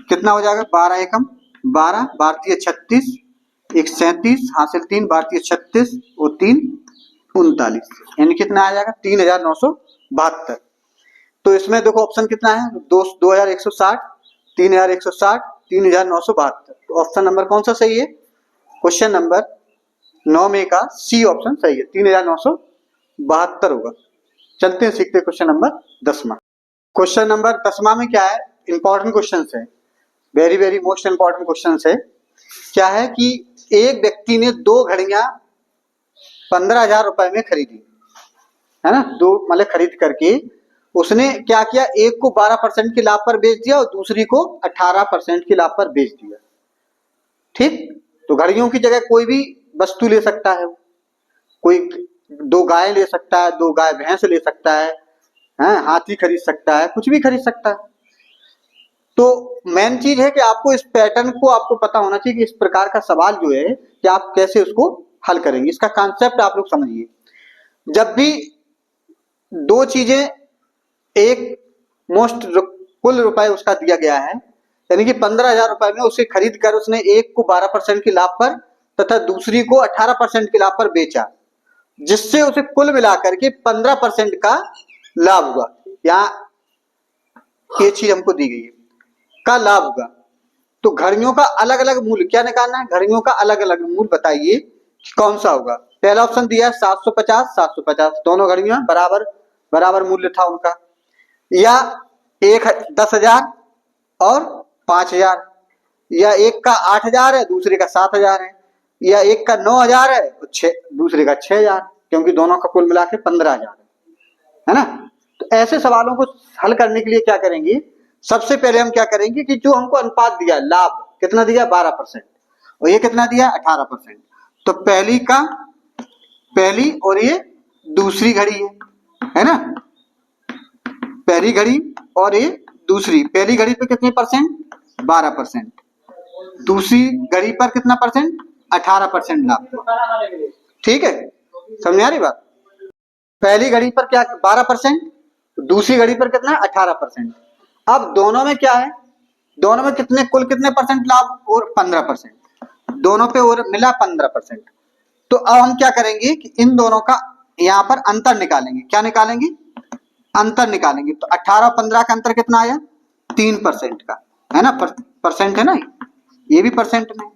कितना हो जाएगा? 12 एकम 12, भारतीय 36, 1 37, हासिल 3, भारतीय 36 और 3 39, यानी कितना आ जाएगा? 3,972। तो इसमें देखो ऑप्शन कितना है? 2,160, 3,160, 3,972। तो ऑप्शन नंबर कौन सा सही है? क्वेश्चन नंबर 9 में का सी ऑप्शन सही है, 3,972 होगा। चलते हैं सीखते क्वेश्चन नंबर 10। क्वेश्चन नंबर 10 में क्या है? इंपॉर्टेंट क्वेश्चन है, very very most important question है। क्या है कि एक व्यक्ति ने 2 घड़ियां 15,000 रुपए में खरीदी, है ना। 2 मतलब खरीद करके उसने क्या किया? एक को 12% के लाभ पर बेच दिया और दूसरी को 18% के लाभ पर बेच दिया, ठीक। तो घड़ियों की जगह कोई भी वस्तु ले सकता है, कोई 2 गाय ले सकता है, 2 गाय भैंस ले सकता है, हाथी खरीद सकता है, कुछ भी खरीद सकता है। तो मेन चीज है कि आपको इस पैटर्न को आपको पता होना चाहिए कि इस प्रकार का सवाल जो है कि आप कैसे उसको हल करेंगे, इसका कॉन्सेप्ट आप लोग समझिए। जब भी 2 चीजें एक मोस्ट कुल रुपए उसका दिया गया है, यानी कि 15,000 रुपए में उसे खरीद कर उसने एक को 12% के लाभ पर तथा दूसरी को 18% के लाभ पर बेचा, जिससे उसे कुल मिलाकर के 15% का लाभ हुआ। यहाँ ये चीज हमको दी गई है का लाभ होगा। तो घड़ियों का अलग अलग मूल्य क्या निकालना है? घड़ियों का अलग अलग मूल्य बताइए कौन सा होगा? पहला ऑप्शन दिया है 750 750, दोनों घड़ियों में बराबर बराबर मूल्य था उनका, या एक 10,000 और 5,000, या एक का 8,000 है दूसरे का 7,000 है, या एक का 9,000 है दूसरे का 6,000, क्योंकि दोनों का कुल मिला के 15,000 है ना। तो ऐसे सवालों को हल करने के लिए क्या करेंगे, सबसे पहले हम क्या करेंगे कि जो हमको अनुपात दिया, लाभ कितना दिया 12% और ये कितना दिया 18%, तो पहली और ये दूसरी घड़ी है ना, पहली घड़ी और ये दूसरी, पहली घड़ी पे कितने परसेंट 12%, दूसरी घड़ी पर कितना परसेंट 18% लाभ। ठीक है, समझ आ रही बात? पहली घड़ी पर क्या 12%, दूसरी घड़ी पर कितना 18%। अब दोनों में क्या है, दोनों में कितने कुल कितने परसेंट लाभ और 15%, दोनों पे और मिला 15%। तो अब हम क्या करेंगे कि इन दोनों का यहाँ पर अंतर निकालेंगे। क्या निकालेंगे? अंतर निकालेंगे। तो 18 और 15 का अंतर कितना आया 3% का, है ना, परसेंट है ना, ये भी परसेंट में,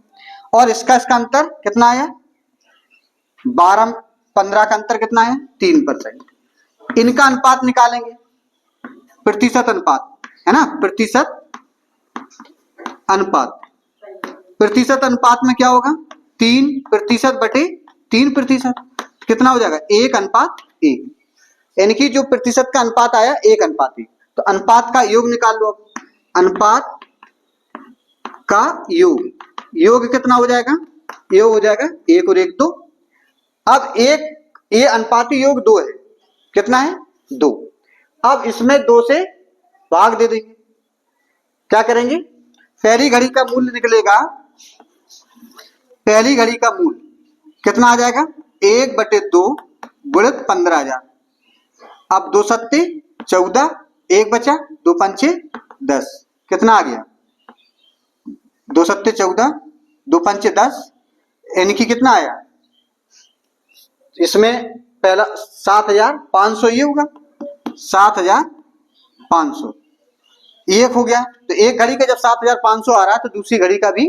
और इसका अंतर कितना आया 12 15 का अंतर कितना है 3%। इनका अनुपात निकालेंगे, प्रतिशत अनुपात है ना, प्रतिशत अनुपात, प्रतिशत अनुपात में क्या होगा 3% बटे 3%, कितना हो जाएगा 1:1, यानी कि जो प्रतिशत का अनुपात आया 1:1। तो अनुपात का योग निकाल लो, अनुपात का योग कितना हो जाएगा, योग हो जाएगा 1 और 1 2। अब ये अनुपाती योग 2 है, कितना है 2। अब इसमें 2 से भाग दे देंगे। क्या करेंगे, पहली घड़ी का मूल्य निकलेगा, पहली घड़ी का मूल्य कितना आ जाएगा 1/2 गुणित 15,000। अब 2 सत्ते 14, 1 बचा, 2 पंचे 10, कितना आ गया 2 सत्ते 14, 2 पंचे 10, यानी कि कितना आया, इसमें पहला 7,500 ये होगा, 7,500 एक हो गया। तो एक घड़ी का जब 7,500 आ रहा है तो दूसरी घड़ी का भी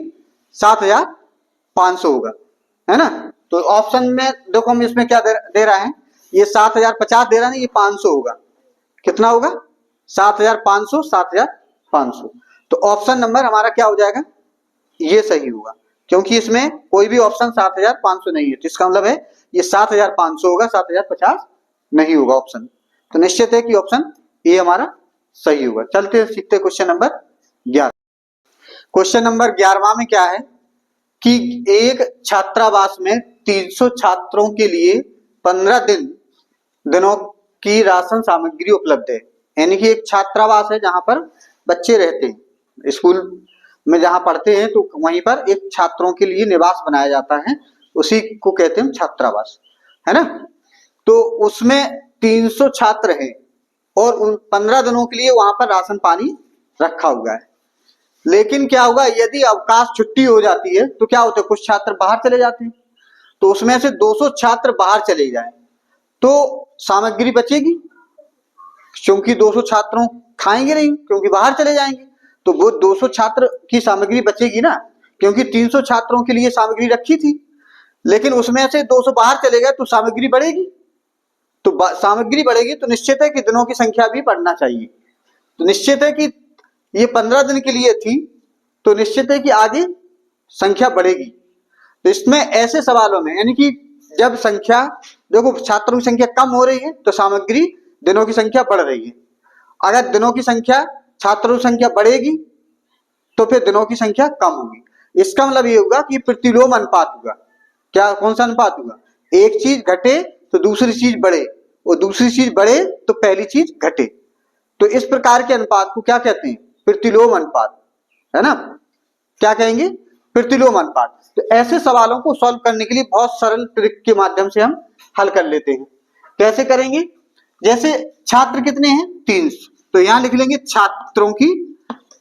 7,500 होगा, है ना। तो ऑप्शन में देखो हम इसमें क्या दे रहा है, ये 7,050 दे रहा है ना, ये 500 होगा, कितना होगा 7,500 7,500। तो ऑप्शन नंबर हमारा क्या हो जाएगा, ये सही होगा, क्योंकि इसमें कोई भी ऑप्शन 7,500 नहीं है, तो इसका मतलब है ये 7,500 होगा, 7,050 नहीं होगा ऑप्शन। तो निश्चित है कि ऑप्शन ये हमारा सही होगा। चलते सीखते क्वेश्चन नंबर 11। क्वेश्चन नंबर 11वां में क्या है कि एक छात्रावास में 300 छात्रों के लिए 15 दिनों की राशन सामग्री उपलब्ध है, यानी कि एक छात्रावास है जहां पर बच्चे रहते हैं, स्कूल में जहां पढ़ते हैं, तो वहीं पर एक छात्रों के लिए निवास बनाया जाता है, उसी को कहते हैं छात्रावास, है ना। तो उसमें 300 छात्र हैं और उन 15 दिनों के लिए वहां पर राशन पानी रखा हुआ है। लेकिन क्या होगा, यदि अवकाश छुट्टी हो जाती है तो क्या होता है, कुछ छात्र बाहर चले जाते हैं, तो उसमें से 200 छात्र बाहर चले जाएं तो सामग्री बचेगी, क्योंकि 200 छात्रों खाएंगे नहीं क्योंकि बाहर चले जाएंगे, तो वो 200 छात्र की सामग्री बचेगी ना, क्योंकि 300 छात्रों के लिए सामग्री रखी थी, लेकिन उसमें से 200 बाहर चले गए तो सामग्री बढ़ेगी, तो सामग्री बढ़ेगी तो निश्चित है कि दिनों की संख्या भी बढ़ना चाहिए। तो निश्चित है कि ये 15 दिन के लिए थी, तो निश्चित है कि आगे संख्या बढ़ेगी। तो इसमें ऐसे सवालों में, यानी कि जब संख्या देखो छात्रों की संख्या कम हो रही है तो सामग्री दिनों की संख्या बढ़ रही है, अगर दिनों की संख्या छात्रों की संख्या बढ़ेगी तो फिर दिनों की संख्या कम होगी। इसका मतलब ये होगा कि प्रतिलोम अनुपात होगा। क्या, कौन सा अनुपात होगा, एक चीज घटे तो दूसरी चीज बढ़े और दूसरी चीज बढ़े तो पहली चीज घटे, तो इस प्रकार के अनुपात को क्या कहते हैं, प्रतिलोम अनुपात, है ना। क्या कहेंगे, प्रतिलोम अनुपात। तो ऐसे सवालों को सॉल्व करने के लिए बहुत सरल ट्रिक के माध्यम से हम हल कर लेते हैं। कैसे करेंगे, जैसे छात्र कितने हैं 300, तो यहां लिख लेंगे छात्रों की,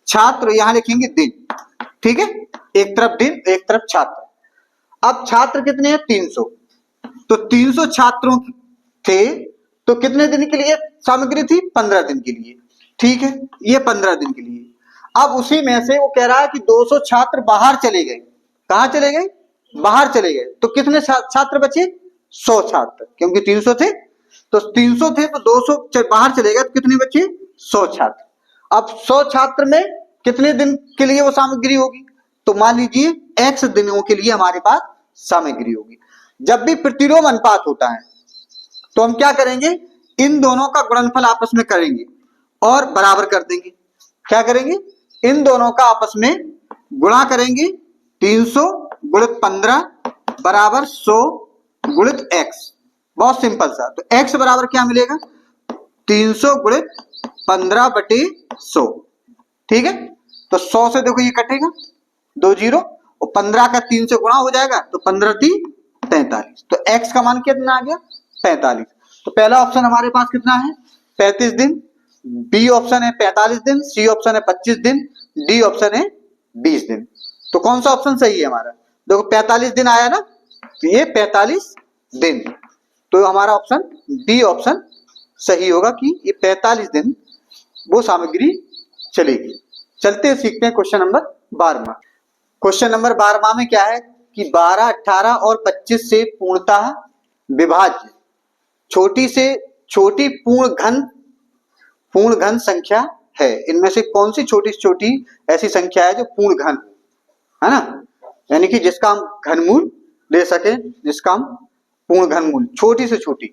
छात्र यहां लिखेंगे दिन, ठीक है, एक तरफ दिन एक तरफ छात्र। अब छात्र कितने हैं 300, तो 300 छात्रों थे तो कितने दिन के लिए सामग्री थी 15 दिन के लिए, ठीक है, ये 15 दिन के लिए। अब उसी में से वो कह रहा है कि 200 छात्र बाहर चले गए, कहां चले गए बाहर चले गए तो कितने छात्र बचे? 100 छात्र, क्योंकि 300 थे तो 300 थे तो 200 बाहर चले गए तो कितने बचे? 100 छात्र। अब 100 छात्र में कितने दिन के लिए वो सामग्री होगी? तो मान लीजिए x दिनों के लिए हमारे पास सामग्री होगी। जब भी प्रतिलोम अनुपात होता है तो हम क्या करेंगे? इन दोनों का गुणनफल आपस में करेंगे और बराबर कर देंगे। क्या करेंगे? इन दोनों का आपस में गुणा करेंगे। 300 गुणित 15 बराबर 100 गुणित x। बहुत सिंपल सा। तो x बराबर क्या मिलेगा? 300 गुणित 15 बटे 100। ठीक है, तो 100 से देखो ये कटेगा 2 जीरो और 15 का 3 से गुणा हो जाएगा तो 15 3 45। तो x का मान कितना आ गया? 45। तो पहला ऑप्शन हमारे पास कितना है? 35 दिन। बी ऑप्शन है 45 दिन, सी ऑप्शन है 25 दिन, डी ऑप्शन है 20 दिन। तो कौन सा ऑप्शन सही है हमारा? देखो 45 दिन आया ना, तो ये 45 दिन। तो हमारा ऑप्शन डी ऑप्शन सही होगा कि ये 45 दिन वो सामग्री चलेगी। चलते सीखते हैं क्वेश्चन नंबर 12। क्वेश्चन नंबर 12 में क्या है कि 12, 18 और 25 से पूर्णतः विभाज्य छोटी से छोटी पूर्ण घन संख्या है। इनमें से कौन सी छोटी से छोटी ऐसी संख्या है जो पूर्ण घन है ना, यानी कि जिसका हम घनमूल ले सके, जिसका हम पूर्ण घनमूल, छोटी से छोटी।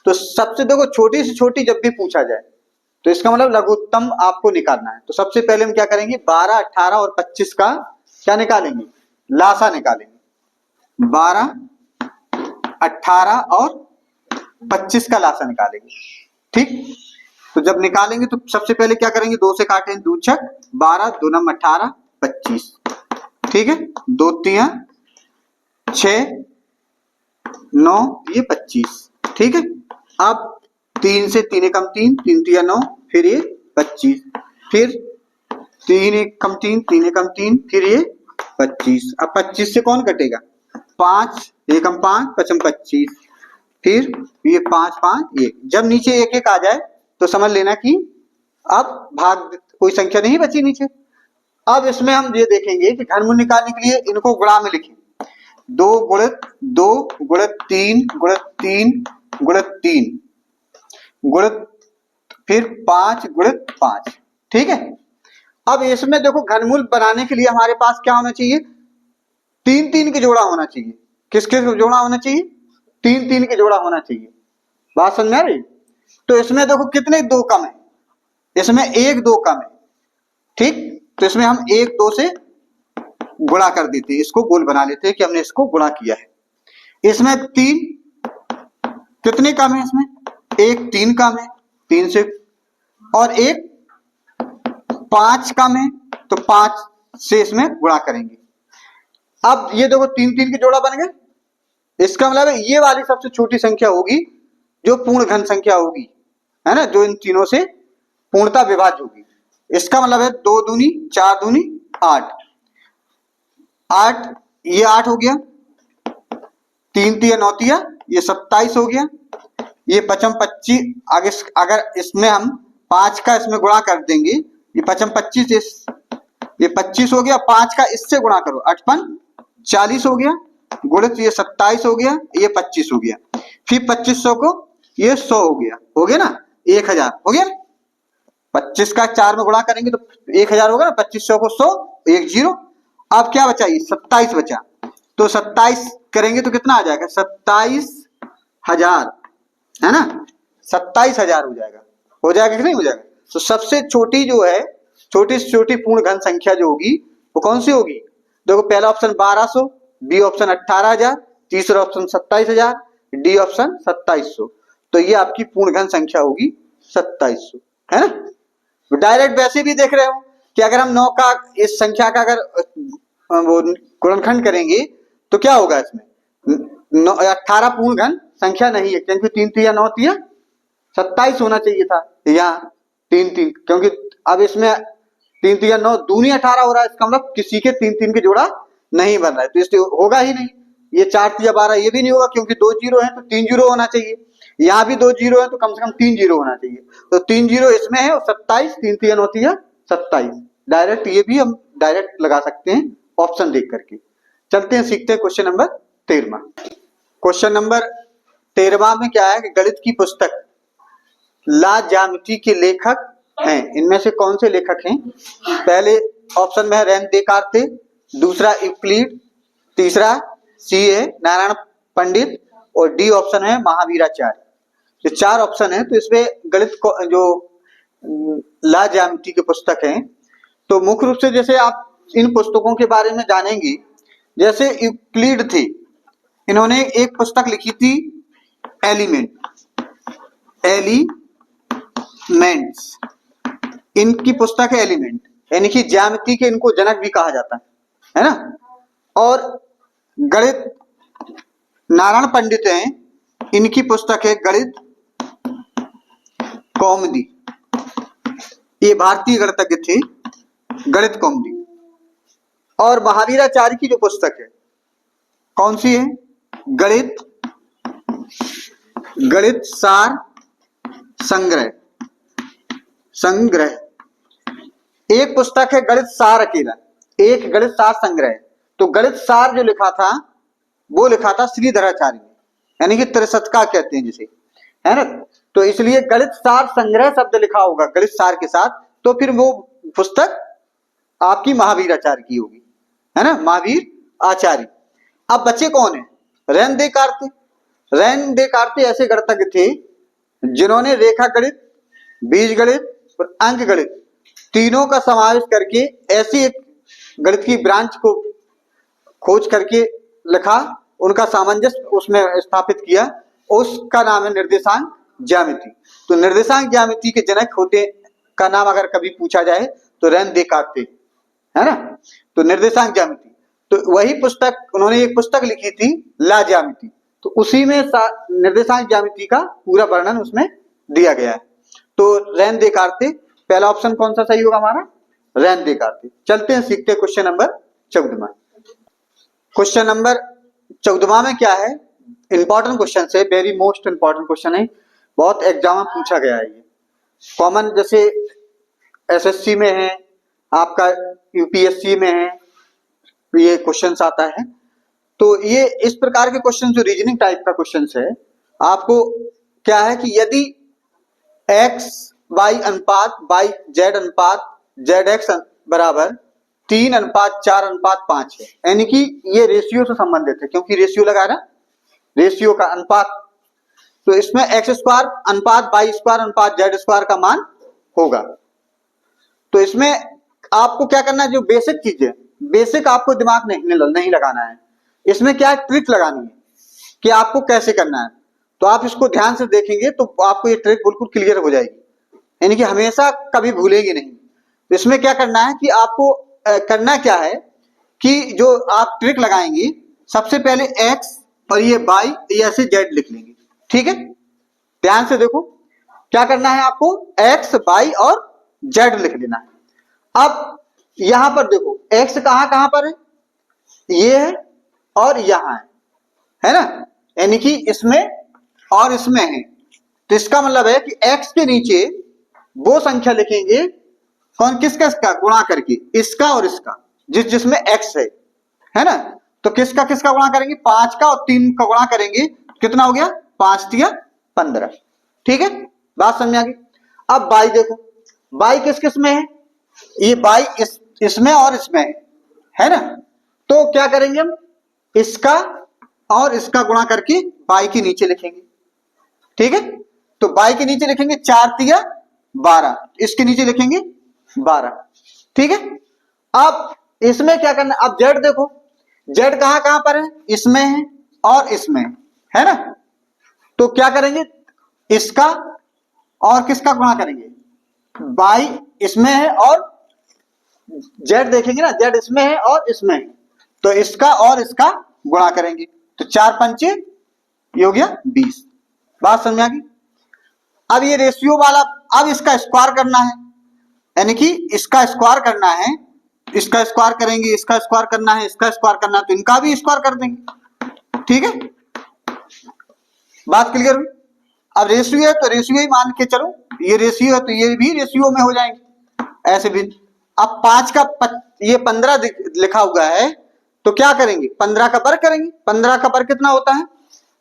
तो सबसे देखो छोटी से छोटी जब भी पूछा जाए तो इसका मतलब लघुत्तम आपको निकालना है। तो सबसे पहले हम क्या करेंगे? 12, 18 और 25 का क्या निकालेंगे? लासा निकालेंगे। 12, 18 और 25 का लासा निकालेंगे। ठीक, तो जब निकालेंगे तो सबसे पहले क्या करेंगे? 2 से काटेंगे, 2 छक 12, 2 नम 18, 25। ठीक है, 2 तिया 6 9, ये 25। ठीक है, अब 3 से 3 कम 3, 3 तिया 9, फिर ये 25, फिर 3 1 कम 3, 3 1 कम 3, फिर ये 25। अब 25 से कौन कटेगा? 5 1 कम 5, 5 25, फिर ये 5 5 1। जब नीचे 1 1 आ जाए तो समझ लेना कि अब भाग कोई संख्या नहीं बची नीचे। अब इसमें हम ये देखेंगे कि घनमूल निकालने के लिए इनको गुणा में लिखें। 2 गुणित 2 गुणित 3 गुणित 3 गुणित 3 गुणित फिर 5 गुणित 5। ठीक है, अब इसमें देखो घनमूल बनाने के लिए हमारे पास क्या होना चाहिए? 3 3 के जोड़ा होना चाहिए। किसके जोड़ा होना चाहिए? 3 3 के जोड़ा होना चाहिए। बात समझ में आ रही? तो इसमें देखो कितने 2 कम है, इसमें 1 2 कम है। ठीक, तो इसमें हम 1 2 से गुणा कर देते हैं, इसको गोल बना लेते हैं कि हमने इसको गुणा किया है। इसमें 3 कितने कम है? इसमें 1 3 कम है 3 से, और 1 5 कम है तो 5 से इसमें गुणा करेंगे। अब ये देखो 3 3 के जोड़ा बन गए। इसका मतलब है ये वाली सबसे छोटी संख्या होगी जो पूर्ण घन संख्या होगी, है ना, जो इन तीनों से पूर्णता विभाज्य होगी। इसका मतलब है 2 दूनी 4 दूनी 8, 8 ये 8 हो गया, 3 तिया 9 तिया ये 27 हो गया, ये 5 25। आगे अगर इसमें हम 5 का इसमें गुणा कर देंगे, ये 5 25 ये 25 हो गया, 5 का इससे गुणा करो 8 40 हो गया, गुणित ये 27 हो गया, ये 25 हो गया, फिर 2500 को ये 100 हो गया ना, 1000 हो गया। 25 का 4 में गुणा करेंगे तो 1000 होगा ना, 2500 को 100 1 0। अब क्या बचा? ये 27 बचा, तो 27 करेंगे तो कितना आ जाएगा? 27000, है ना, 27000 हो जाएगा। हो जाएगा कि नहीं हो जाएगा? तो सबसे छोटी जो है, छोटी से छोटी पूर्ण घन संख्या जो होगी वो कौन सी होगी? देखो पहला ऑप्शन 1200, बी ऑप्शन 18000, तीसरा ऑप्शन 27000, डी ऑप्शन 2700। तो ये आपकी पूर्ण घन संख्या होगी 2700, है ना। तो डायरेक्ट वैसे भी देख रहे हो कि अगर हम 9 का इस संख्या का अगर वो गुणनखंड करेंगे तो क्या होगा? इसमें 18 पूर्ण घन संख्या नहीं है, क्योंकि 3 तिया 9 तिया 27 होना चाहिए था, यहाँ 3 3, क्योंकि अब इसमें 3 तिया 9 दूनी 18 हो रहा है। इसका मतलब किसी के 3 3 के जोड़ा नहीं बन रहा है, तो इसलिए होगा ही नहीं। ये 4 तिया 12 ये भी नहीं होगा, क्योंकि 2 जीरो है तो 3 जीरो होना चाहिए। यहाँ भी 2 जीरो है तो कम से कम 3 जीरो होना चाहिए, तो 3 जीरो इसमें है और 27, 3 तिया 9 तिया 27। डायरेक्ट ये भी हम डायरेक्ट लगा सकते हैं ऑप्शन देख करके। चलते हैं, सीखते हैं क्वेश्चन नंबर 13। क्वेश्चन नंबर 13 में क्या है कि गणित की पुस्तक ला ज्यामिति के लेखक हैं, इनमें से कौन से लेखक हैं? पहले ऑप्शन में है रेन देकार्ते, दूसरा यूक्लिड, तीसरा सी है नारायण पंडित और डी ऑप्शन है महावीराचार्य। ये 4 ऑप्शन है। तो इसमें गणित को जो ला ज्यामिति की पुस्तक है, तो मुख्य रूप से जैसे आप इन पुस्तकों के बारे में जानेंगे, जैसे यूक्लिड थे, इन्होंने एक पुस्तक लिखी थी एलिमेंट्स, इनकी पुस्तक है एलिमेंट, यानी कि ज्यामिति के इनको जनक भी कहा जाता है ना। और गणित नारायण पंडित हैं, इनकी पुस्तक है गणित कौमुदी, ये भारतीय गणितज्ञ थे, गणित कौमुदी। और महावीराचार्य की जो पुस्तक है कौन सी है? गणित सार संग्रह। एक पुस्तक है गणित सार अकेला, एक गणित सार संग्रह। तो गणित सार जो लिखा था वो लिखा था श्रीधराचार्य ने, यानी कि त्रिशतका कहते हैं जिसे, है ना। तो इसलिए गणित सार संग्रह शब्द लिखा होगा गणित सार के साथ, तो फिर वो पुस्तक आपकी महावीराचार्य की होगी, है ना, महावीर आचार्य। अब बच्चे कौन है? रेन देकार्ते ऐसे गणितज्ञ थे जिन्होंने रेखा गणित, बीज गणित और अंक गणित तीनों का समावेश करके ऐसी एक गणित की ब्रांच को खोज करके लिखा, उनका सामंजस्य उसमें स्थापित किया, उसका नाम है निर्देशांक ज्यामिति। तो निर्देशांक ज्यामिति के जनक होते का नाम अगर कभी पूछा जाए तो रेन देकार्ते, है ना। तो निर्देशांक ज्यामिति, तो वही पुस्तक उन्होंने एक पुस्तक लिखी थी ला ज्यामिति, तो उसी में निर्देशांक ज्यामिति का पूरा वर्णन उसमें दिया गया है। तो रेन देकार्ते, पहला ऑप्शन कौन सा सही होगा हमारा? रेन देकार्ते। चलते हैं, सीखते हैं क्वेश्चन नंबर 14। क्वेश्चन नंबर 14 में क्या है? इंपॉर्टेंट क्वेश्चन है, वेरी मोस्ट इंपॉर्टेंट क्वेश्चन है, बहुत एग्जाम में पूछा गया है। ये कॉमन जैसे एसएससी में है, आपका यूपीएससी में है, ये क्वेश्चंस आता है। तो ये इस प्रकार के क्वेश्चन जो रीजनिंग टाइप का क्वेश्चन है, आपको क्या है कि यदि x y अनुपात y z अनुपात zx बराबर 3:4:5 है, यानी कि ये रेशियो से संबंधित है, क्योंकि रेशियो लगा रहा, रेशियो का अनुपात, तो इसमें x² अनुपात y² अनुपात z² का मान होगा। तो इसमें आपको क्या करना है, जो बेसिक चीजें, बेसिक आपको दिमाग नहीं लगाना है, इसमें क्या ट्रिक लगानी है कि आपको कैसे करना है। तो आप इसको ध्यान से देखेंगे तो आपको ये ट्रिक बिल्कुल क्लियर हो जाएगी, यानी कि हमेशा कभी भूलेंगे नहीं। तो इसमें क्या करना है कि आपको करना क्या है कि जो आप ट्रिक लगाएंगे, सबसे पहले x और ये y, ये ऐसे z लिख लेंगे, ठीक है। ध्यान से देखो क्या करना है, आपको x y और z लिख लेना है। अब यहां पर देखो x कहां पर है, ये है और यहां है ना, यानी कि इसमें और इसमें है। तो इसका मतलब है कि x के नीचे वो संख्या लिखेंगे, कौन किसका गुणा करके, इसका और इसका, जिसमें x है ना। तो किसका गुणा करेंगे, 5 का और 3 का गुणा करेंगे, कितना हो गया, 5 तिया 15, ठीक है, बात समझ आ गई। अब y देखो, y किस में है, ये y इसमें और इसमें है ना। तो क्या करेंगे हम, इसका और इसका गुणा करके y के नीचे लिखेंगे, ठीक है। तो y के नीचे लिखेंगे 4 तिया 12, इसके नीचे लिखेंगे 12, ठीक है। अब इसमें क्या करना, अब z देखो, z कहां पर है, इसमें है और इसमें है ना। तो क्या करेंगे, इसका और किसका गुणा करेंगे, y इसमें है और z देखेंगे ना, z इसमें है और इसमें है, तो इसका और इसका गुणा करेंगे, तो 4 पंचे ये हो गया 20, बात समझ आ गई। अब ये रेशियो वाला, अब इसका स्क्वायर करना है, यानी कि इसका स्क्वायर करना है, इसका स्क्वायर करेंगे, इसका स्क्वायर करना है, इसका स्क्वायर करना है, तो इनका भी स्क्वायर कर देंगे, ठीक है, बात क्लियर हुई। अब रेशियो है तो रेशियो ही मान के चलो, ये रेशियो है तो ये भी रेशियो में हो जाएंगे, ऐसे भी। अब 5 का ये 15 लिखा हुआ है, तो क्या करेंगे, 15 का वर्ग करेंगे। 15 का वर्ग कितना होता है,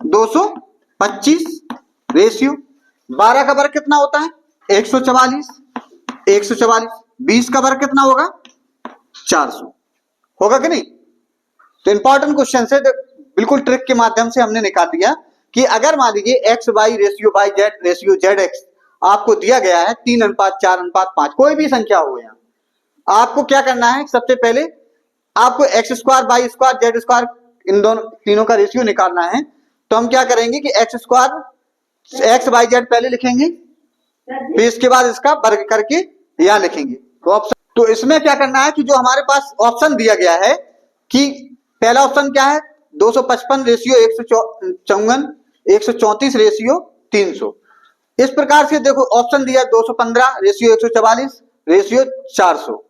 225 रेशियो 12 का वर्ग कितना होता है, 144। 20 का वर्ग कितना होगा, 400 होगा कि नहीं। तो इंपॉर्टेंट क्वेश्चन से बिल्कुल ट्रिक के माध्यम से हमने निकाल दिया कि अगर मान लीजिए X Y ratio by Z ratio Z X आपको दिया गया है 3:4:5, कोई भी संख्या हो, यहाँ आपको क्या करना है, सबसे पहले आपको X square Y square Z square इन दोनों तीनों का रेशियो निकालना है। तो हम क्या करेंगे कि X square X Y Z पहले लिखेंगे, फिर इसके बाद इसका वर्ग करके यहाँ लिखेंगे। तो इसमें क्या करना है कि जो हमारे पास ऑप्शन दिया गया है कि पहला ऑप्शन क्या है, 255 रेशियो 134 रेशियो 300। इस प्रकार से देखो ऑप्शन दिया 215 रेशियो 144 रेशियो 400,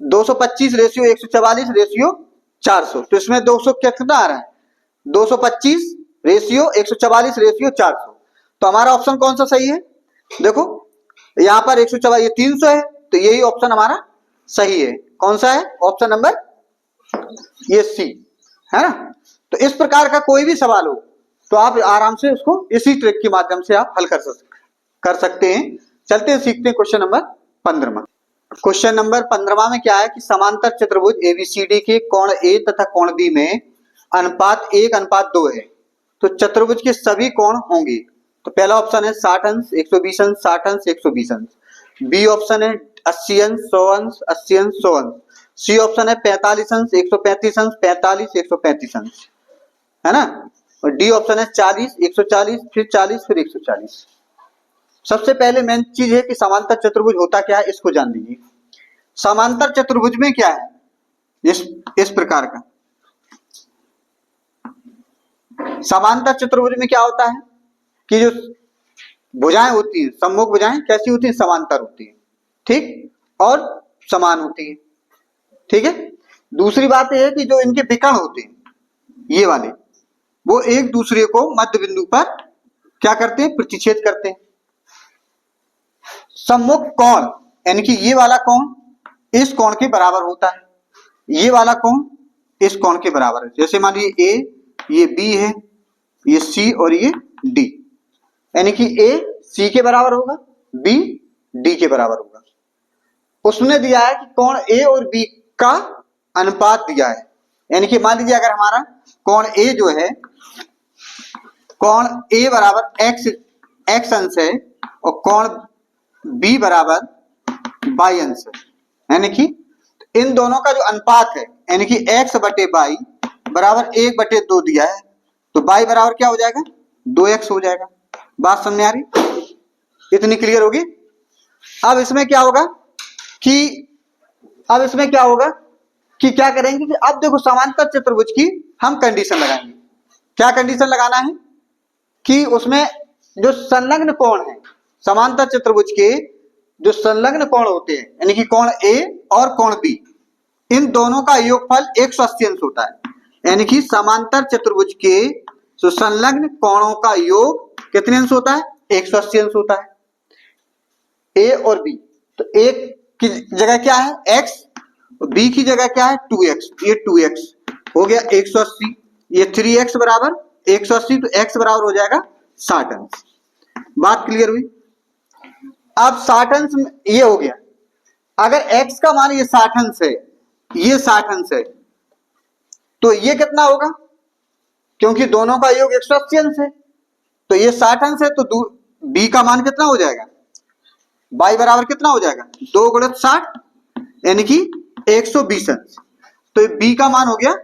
225 रेशियो 144 रेशियो 400। तो इसमें 200 कितना आ रहा है, 225 रेशियो 144 रेशियो 400। तो हमारा ऑप्शन कौन सा सही है, देखो यहाँ पर 144 ये 300 है, तो यही ऑप्शन हमारा सही है। कौन सा है, ऑप्शन नंबर ये सी है ना। तो इस प्रकार का कोई भी सवाल हो तो आप आराम से उसको इसी ट्रिक के माध्यम से आप हल कर सकते हैं। चलते हैं, सीखते हैं क्वेश्चन नंबर 15। क्वेश्चन नंबर 15 में क्या है कि समांतर चतुर्भुज एबीसीडी के कोण ए तथा कोण बी में अनुपात 1:2 है, तो चतुर्भुज के सभी कोण होंगे। तो पहला ऑप्शन है 60 अंश 120 अंश 60 अंश 120 अंश। बी ऑप्शन है 80 अंश 100 अंश 80 अंश 100 अंश। सी ऑप्शन है 45 अंश 135 अंश 45 135 अंश, है ना। और डी ऑप्शन है 40 140 फिर 40 फिर 140। सबसे पहले मेन चीज है कि समांतर चतुर्भुज होता क्या है, इसको जान लीजिए। समांतर चतुर्भुज में क्या है, इस प्रकार का समांतर चतुर्भुज में क्या होता है कि जो भुजाएं होती है, सम्मुख भुजाएं कैसी होती है, समांतर होती है, ठीक, और समान होती है, ठीक है। दूसरी बात यह है कि जो इनके विकर्ण होते हैं, ये वाले, वो एक दूसरे को मध्य बिंदु पर क्या करते हैं, प्रतिच्छेद करते हैं। सम्मुख कोण यानी कि ये वाला कोण इस कोण के बराबर होता है, ये वाला कोण इस कोण के बराबर है। जैसे मान लीजिए ए, ये बी है, ये सी और ये डी, यानी कि ए सी के बराबर होगा, बी डी के बराबर होगा। उसने दिया है कि कोण ए और बी का अनुपात दिया है, यानी कि मान लीजिए अगर हमारा कोण ए जो है, कोण ए बराबर एक्स अंश है और कोण बी बराबर वाई अंश है, यानी कि इन दोनों का जो अनुपात है, यानी कि एक्स बटे वाई बराबर 1/2 दिया है, तो वाई बराबर क्या हो जाएगा, 2x हो जाएगा। बात समझ में आ रही, इतनी क्लियर होगी। अब इसमें क्या होगा कि क्या करेंगे कि अब देखो समांतर चतुर्भुज की हम कंडीशन लगाएंगे। क्या कंडीशन लगाना है कि उसमें जो संलग्न कोण है, समांतर चतुर्भुज के जो संलग्न कोण होते हैं, यानी कि कोण ए और कोण बी, इन दोनों का योगफल 180 अंश होता है। यानी कि समांतर चतुर्भुज के जो संलग्न कोणों का योग कितने अंश होता है, 180 अंश होता है। ए और बी, तो ए की जगह क्या है x, बी की जगह क्या है 2x, ये 2x हो गया 180, ये 3x बराबर 180, तो x बराबर हो जाएगा 60 अंश। बात क्लियर हुई। अब 60 अंश ये हो गया, अगर x का मान ये 60 अंश है, ये 60 अंश है, तो ये कितना होगा, क्योंकि दोनों का योग 180 अंश है, तो ये 60 अंश है, तो b का मान कितना हो जाएगा, y बराबर कितना हो जाएगा 2 × 60 यानी कि 120 अंश। तो b का मान हो गया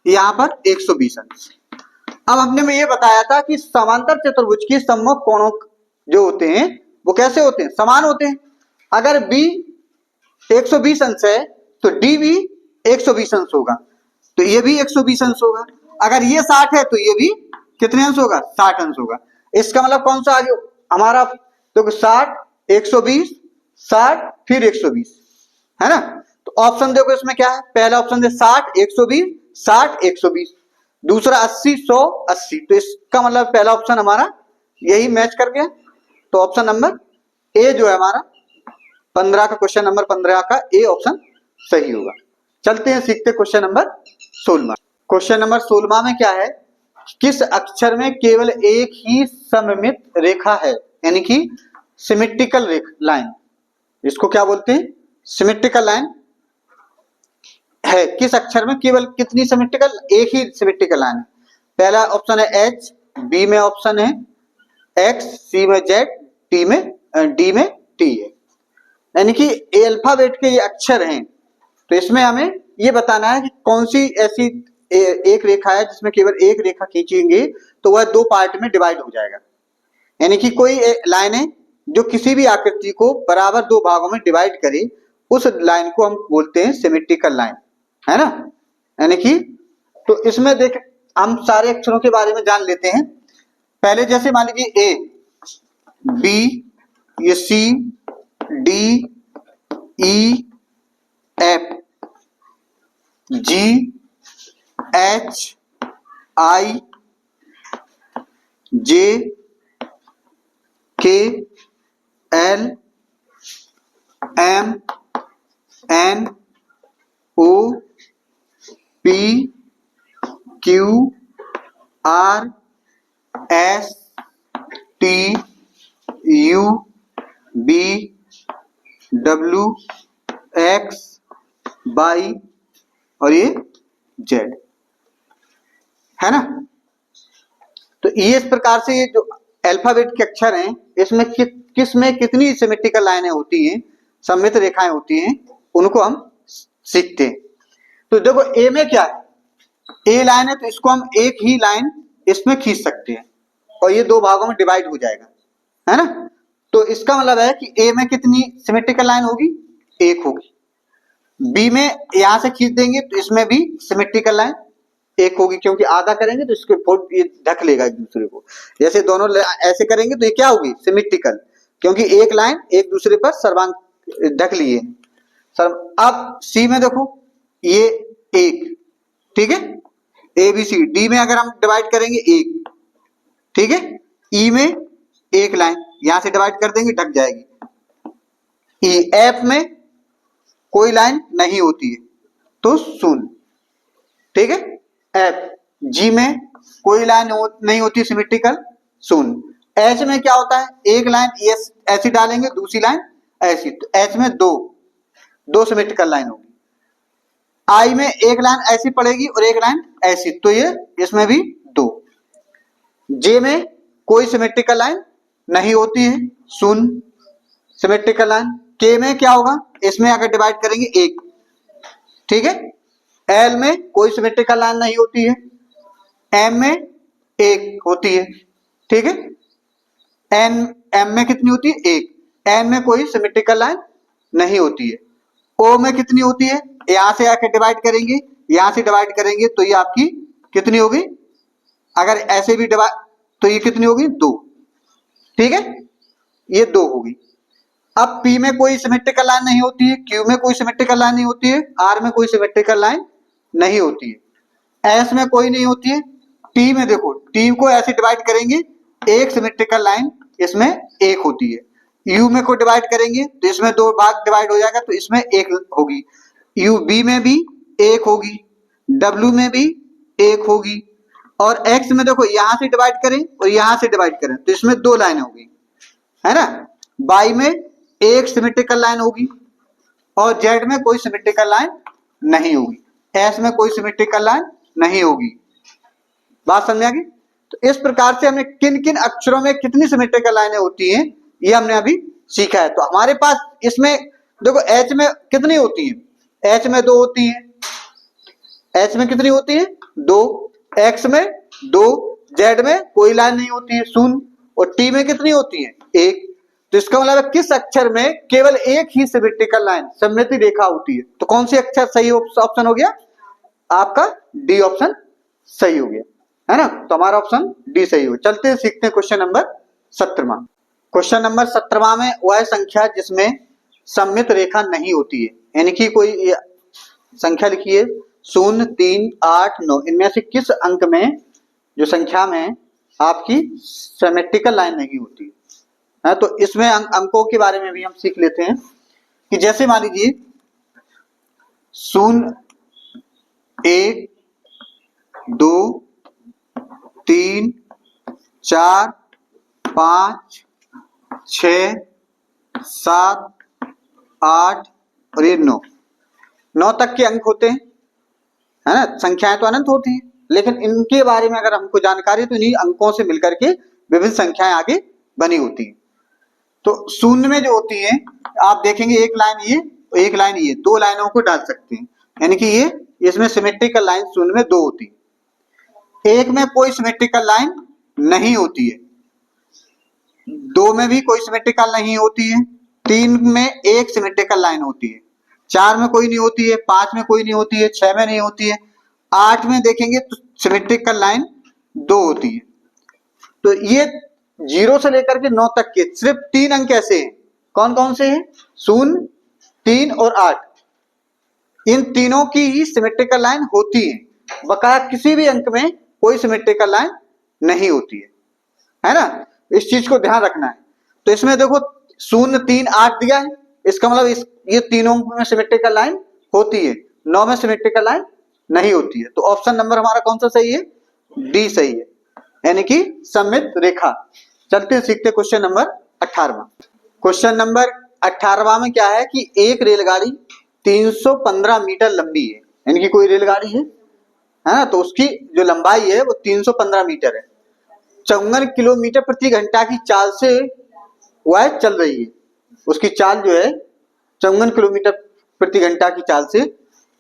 यहां पर 120 अंश। अब हमने में ये बताया था कि समांतर चतुर्भुज के सम्मुख कोणों जो होते हैं वो कैसे होते हैं, समान होते हैं। अगर b 120 अंश है तो d भी 120 अंश होगा, तो ये भी 120 अंश होगा। अगर ये 60 है तो ये भी कितने अंश होगा, 60 अंश होगा। इसका मतलब कौन सा आ गया हमारा, तो 60 120 60 फिर 120, है ना। तो ऑप्शन देखो इसमें क्या है, पहला ऑप्शन है 60 120 60 120, दूसरा 80 100 80, तो इसका मतलब पहला ऑप्शन हमारा यही मैच कर गया। तो ऑप्शन नंबर ए जो है हमारा 15 का, क्वेश्चन नंबर 15 का ए ऑप्शन सही होगा। चलते हैं सीखते क्वेश्चन नंबर 16। क्वेश्चन नंबर 16 में क्या है, किस अक्षर में केवल एक ही सममित रेखा है, यानी कि सिमेट्रिकल लाइन, इसको क्या बोलते हैं, सिमेट्रिकल लाइन है। किस अक्षर में केवल कितनी सिमेट्रिकल, एक ही सिमेट्रिकल लाइन है। पहला ऑप्शन है एच, बी में ऑप्शन है एक्स, सी में जेड, टी में डी में टी है, यानी कि अल्फाबेट के ये अक्षर हैं। तो इसमें हमें ये बताना है कि कौन सी ऐसी एक रेखा है जिसमें केवल एक रेखा खींचेंगे तो वह दो पार्ट में डिवाइड हो जाएगा, यानी कि कोई लाइन है जो किसी भी आकृति को बराबर दो भागों में डिवाइड करे, उस लाइन को हम बोलते हैं सिमेट्रिकल लाइन, है ना। यानी कि तो इसमें देख हम सारे अक्षरों के बारे में जान लेते हैं। पहले जैसे मान लीजिए ए, बी, ये C, D, E, F, G, H, I, J, K, L, M, N, O, P, Q, R, S, T, U, B, W, X, Y और ये जेड, है ना। तो ये इस प्रकार से ये जो अल्फाबेट के अक्षर हैं इसमें किस में कितनी सिमेट्रिकल लाइनें होती हैं, सममित रेखाएं होती हैं, उनको हम सीखते हैं। तो देखो ए में क्या है, ए लाइन है तो इसको हम एक ही लाइन इसमें खींच सकते हैं और ये दो भागों में डिवाइड हो जाएगा, है ना। तो इसका मतलब है कि ए में कितनी सिमेट्रिकल लाइन होगी, एक होगी। बी में यहां से खींच देंगे तो इसमें भी सिमेट्रिकल लाइन एक होगी, क्योंकि आधा करेंगे तो इसके ये ढक लेगा एक दूसरे को। जैसे दोनों ऐसे करेंगे तो ये क्या होगी, सिमेट्रिकल, क्योंकि एक लाइन एक दूसरे पर सर्वांग ढक लिए सर। अब सी में देखो ये एक, ठीक है, ए बी सी। डी में अगर हम डिवाइड करेंगे एक, ठीक है। ई में एक लाइन यहां से डिवाइड कर देंगे ढक जाएगी। ई, एफ में कोई लाइन नहीं होती है तो शून्य, ठीक है। एफ, जी में कोई लाइन नहीं होती सिमेट्रिकल, शून्य। एच में क्या होता है, एक लाइन ऐसी डालेंगे दूसरी लाइन ऐसी, तो एच में दो सिमेट्रिकल लाइन होगी। आई में एक लाइन ऐसी पड़ेगी और एक लाइन ऐसी, तो ये इसमें भी दो। जे में कोई सिमेट्रिकल लाइन नहीं होती है, शून्य सिमेट्रिकल लाइन। के में क्या होगा, इसमें अगर डिवाइड करेंगे एक, ठीक है। एल में कोई सिमेट्रिकल लाइन नहीं होती है, एम में एक होती है, ठीक है। एम में कितनी होती है, एक। एन में कोई सिमेट्रिकल लाइन नहीं होती है। ओ में कितनी होती है, यहां से आके डिवाइड करेंगे, यहां से डिवाइड करेंगे तो ये आपकी कितनी होगी, अगर ऐसे भी डिवाइड तो ये कितनी होगी, दो, ठीक है, ये दो होगी। अब पी में कोई सिमेट्रिकल लाइन नहीं होती है, क्यू में कोई सिमेट्रिकल लाइन नहीं होती है, आर में कोई सिमेट्रिकल लाइन नहीं होती है, एस में कोई नहीं होती है। टी में देखो, टी को ऐसे डिवाइड करेंगे, एक सिमेट्रिकल लाइन इसमें एक होती है। यू में को डिवाइड करेंगे तो इसमें दो भाग डिवाइड हो जाएगा तो इसमें एक होगी। यू, बी में भी एक होगी, डब्ल्यू में भी एक होगी, और एक्स में देखो यहां से डिवाइड करें और यहां से डिवाइड करें तो इसमें दो लाइन होगी, है ना। वाई में एक सिमेट्रिकल लाइन होगी और जेड में कोई सिमेट्रिकल लाइन नहीं होगी, एस में कोई सिमेट्रिकल लाइन नहीं होगी। बात समझ आ गई। तो इस प्रकार से हमें किन किन अक्षरों में कितनी सिमेट्रिकल लाइनें होती हैं ये हमने अभी सीखा है। तो हमारे पास इसमें देखो एच में कितनी होती है, एच में दो होती है, एच में कितनी होती है, दो। एक्स में दो, जेड में कोई लाइन नहीं होती है, शून्य, और टी में कितनी होती है, एक। तो इसका मतलब है किस अक्षर में केवल एक ही सिमेट्रिकल लाइन, सममित रेखा होती है। तो कौन सी अक्षर सही ऑप्शन हो गया आपका, डी ऑप्शन सही हो गया, है ना। तो हमारा ऑप्शन डी सही हो। चलते हैं सीखते हैं क्वेश्चन नंबर 17। क्वेश्चन नंबर 17 में वह संख्या जिसमें सममित रेखा नहीं होती है, यानी कि कोई संख्या लिखिए 0, 3, 8, 9, इनमें से किस अंक में, जो संख्या में आपकी सिमेट्रिकल लाइन नहीं होती है। तो इसमें अंकों के बारे में भी हम सीख लेते हैं कि जैसे मान लीजिए 0, 1 2 3 4 5 6 7 8 और ये 9 तक के अंक होते हैं, है ना। संख्याएं तो अनंत होती हैं, लेकिन इनके बारे में अगर हमको जानकारी तो इन्हीं अंकों से मिलकर के विभिन्न संख्याएं आगे बनी होती हैं। तो शून्य में जो होती है आप देखेंगे एक लाइन ये, एक लाइन ये, दो लाइनों को डाल सकते हैं, यानी कि ये इसमें सिमेट्रिकल लाइन शून्य में दो होती है। एक में कोई सिमेट्रिकल लाइन नहीं होती है, दो में भी कोई सिमेट्रिकल नहीं होती है, तीन में एक सिमेट्रिकल लाइन होती है, चार में कोई नहीं होती है, पांच में कोई नहीं होती है, छह में नहीं होती है, आठ में देखेंगे तो सिमेट्रिकल लाइन दो होती है। तो ये 0 से लेकर के 9 तक के सिर्फ 3 अंक ऐसे हैं। कौन कौन से हैं? 0, 3 और 8। इन तीनों की ही सिमेट्रिकल लाइन होती है, बकाया किसी भी अंक में कोई सिमेट्रिकल लाइन नहीं होती है ना। इस चीज को ध्यान रखना है। तो इसमें देखो 0, 3, 8 दिया है, इसका मतलब ये तीनों में सिमेट्रिकल लाइन होती है, 9 में सिमेट्रिकल लाइन नहीं होती है। तो ऑप्शन नंबर हमारा कौन सा सही है? डी सही है, यानी कि सममित रेखा। चलते सीखते क्वेश्चन नंबर 18वां। क्वेश्चन नंबर 18वां में क्या है कि एक रेलगाड़ी 315 मीटर लंबी है, यानी कि कोई रेलगाड़ी है ना, तो उसकी जो लंबाई है वो 315 मीटर है, 54 किलोमीटर प्रति घंटा की चाल से वह चल रही है। उसकी चाल जो है 54 किलोमीटर प्रति घंटा की चाल से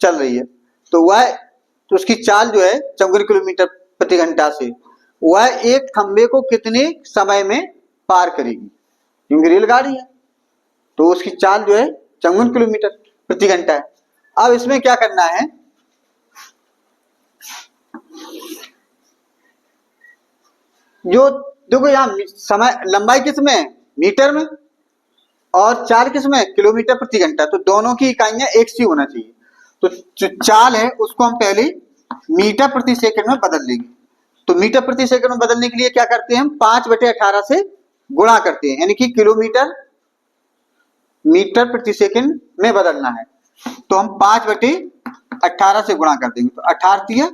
चल रही है। तो उसकी चाल जो है 54 किलोमीटर प्रति घंटा से वह एक खंबे को कितने समय में पार करेगी? क्योंकि रेलगाड़ी है तो उसकी चाल जो है 54 किलोमीटर प्रति घंटा है। अब इसमें क्या करना है, जो देखो यहाँ समय लंबाई किस में है? मीटर में, और चाल किस में? किलोमीटर प्रति घंटा। तो दोनों की इकाइयां एक सी होना चाहिए। तो जो चाल है उसको हम पहले मीटर प्रति सेकंड में बदल लेंगे। तो मीटर प्रति सेकंड में बदलने के लिए क्या करते हैं हम? 5/18 से गुणा करते हैं, यानी कि किलोमीटर मीटर प्रति सेकंड में बदलना है। तो हम 5/18 से गुणा कर देंगे। तो 18 तिया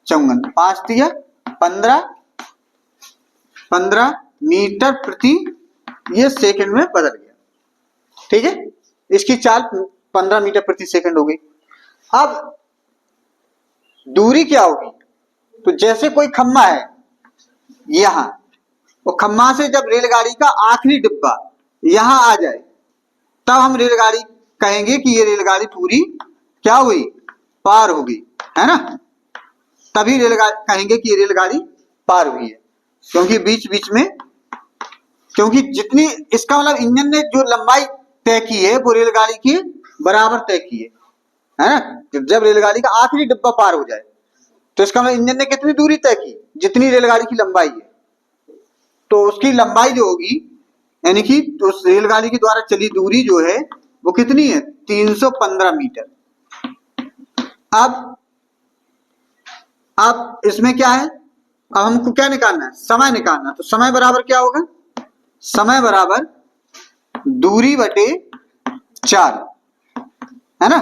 54, 5 तिया 15 मीटर प्रति ये सेकंड में बदल गया। ठीक है, इसकी चाल 15 मीटर प्रति सेकंड हो गई। अब दूरी क्या होगी? तो जैसे कोई खम्मा है यहां, वो खम्मा से जब रेलगाड़ी का आखिरी डिब्बा यहां आ जाए तब हम रेलगाड़ी कहेंगे कि ये रेलगाड़ी पूरी क्या हुई? पार हो गई, है ना। तभी रेलगाड़ी कहेंगे कि ये रेलगाड़ी पार हुई है, क्योंकि बीच बीच में, क्योंकि जितनी इसका मतलब इंजन ने जो लंबाई तय की है वो रेलगाड़ी की बराबर तय की है ना। जब रेलगाड़ी का आखिरी डिब्बा पार हो जाए तो इसका मतलब इंजन ने कितनी दूरी तय की? जितनी रेलगाड़ी की लंबाई है। तो उसकी लंबाई जो होगी, यानी कि उस रेलगाड़ी के द्वारा चली दूरी जो है वो कितनी है? 315 मीटर। अब इसमें क्या है, अब हमको क्या निकालना है? समय निकालना। तो समय बराबर क्या होगा? समय बराबर दूरी बटे 4, है ना।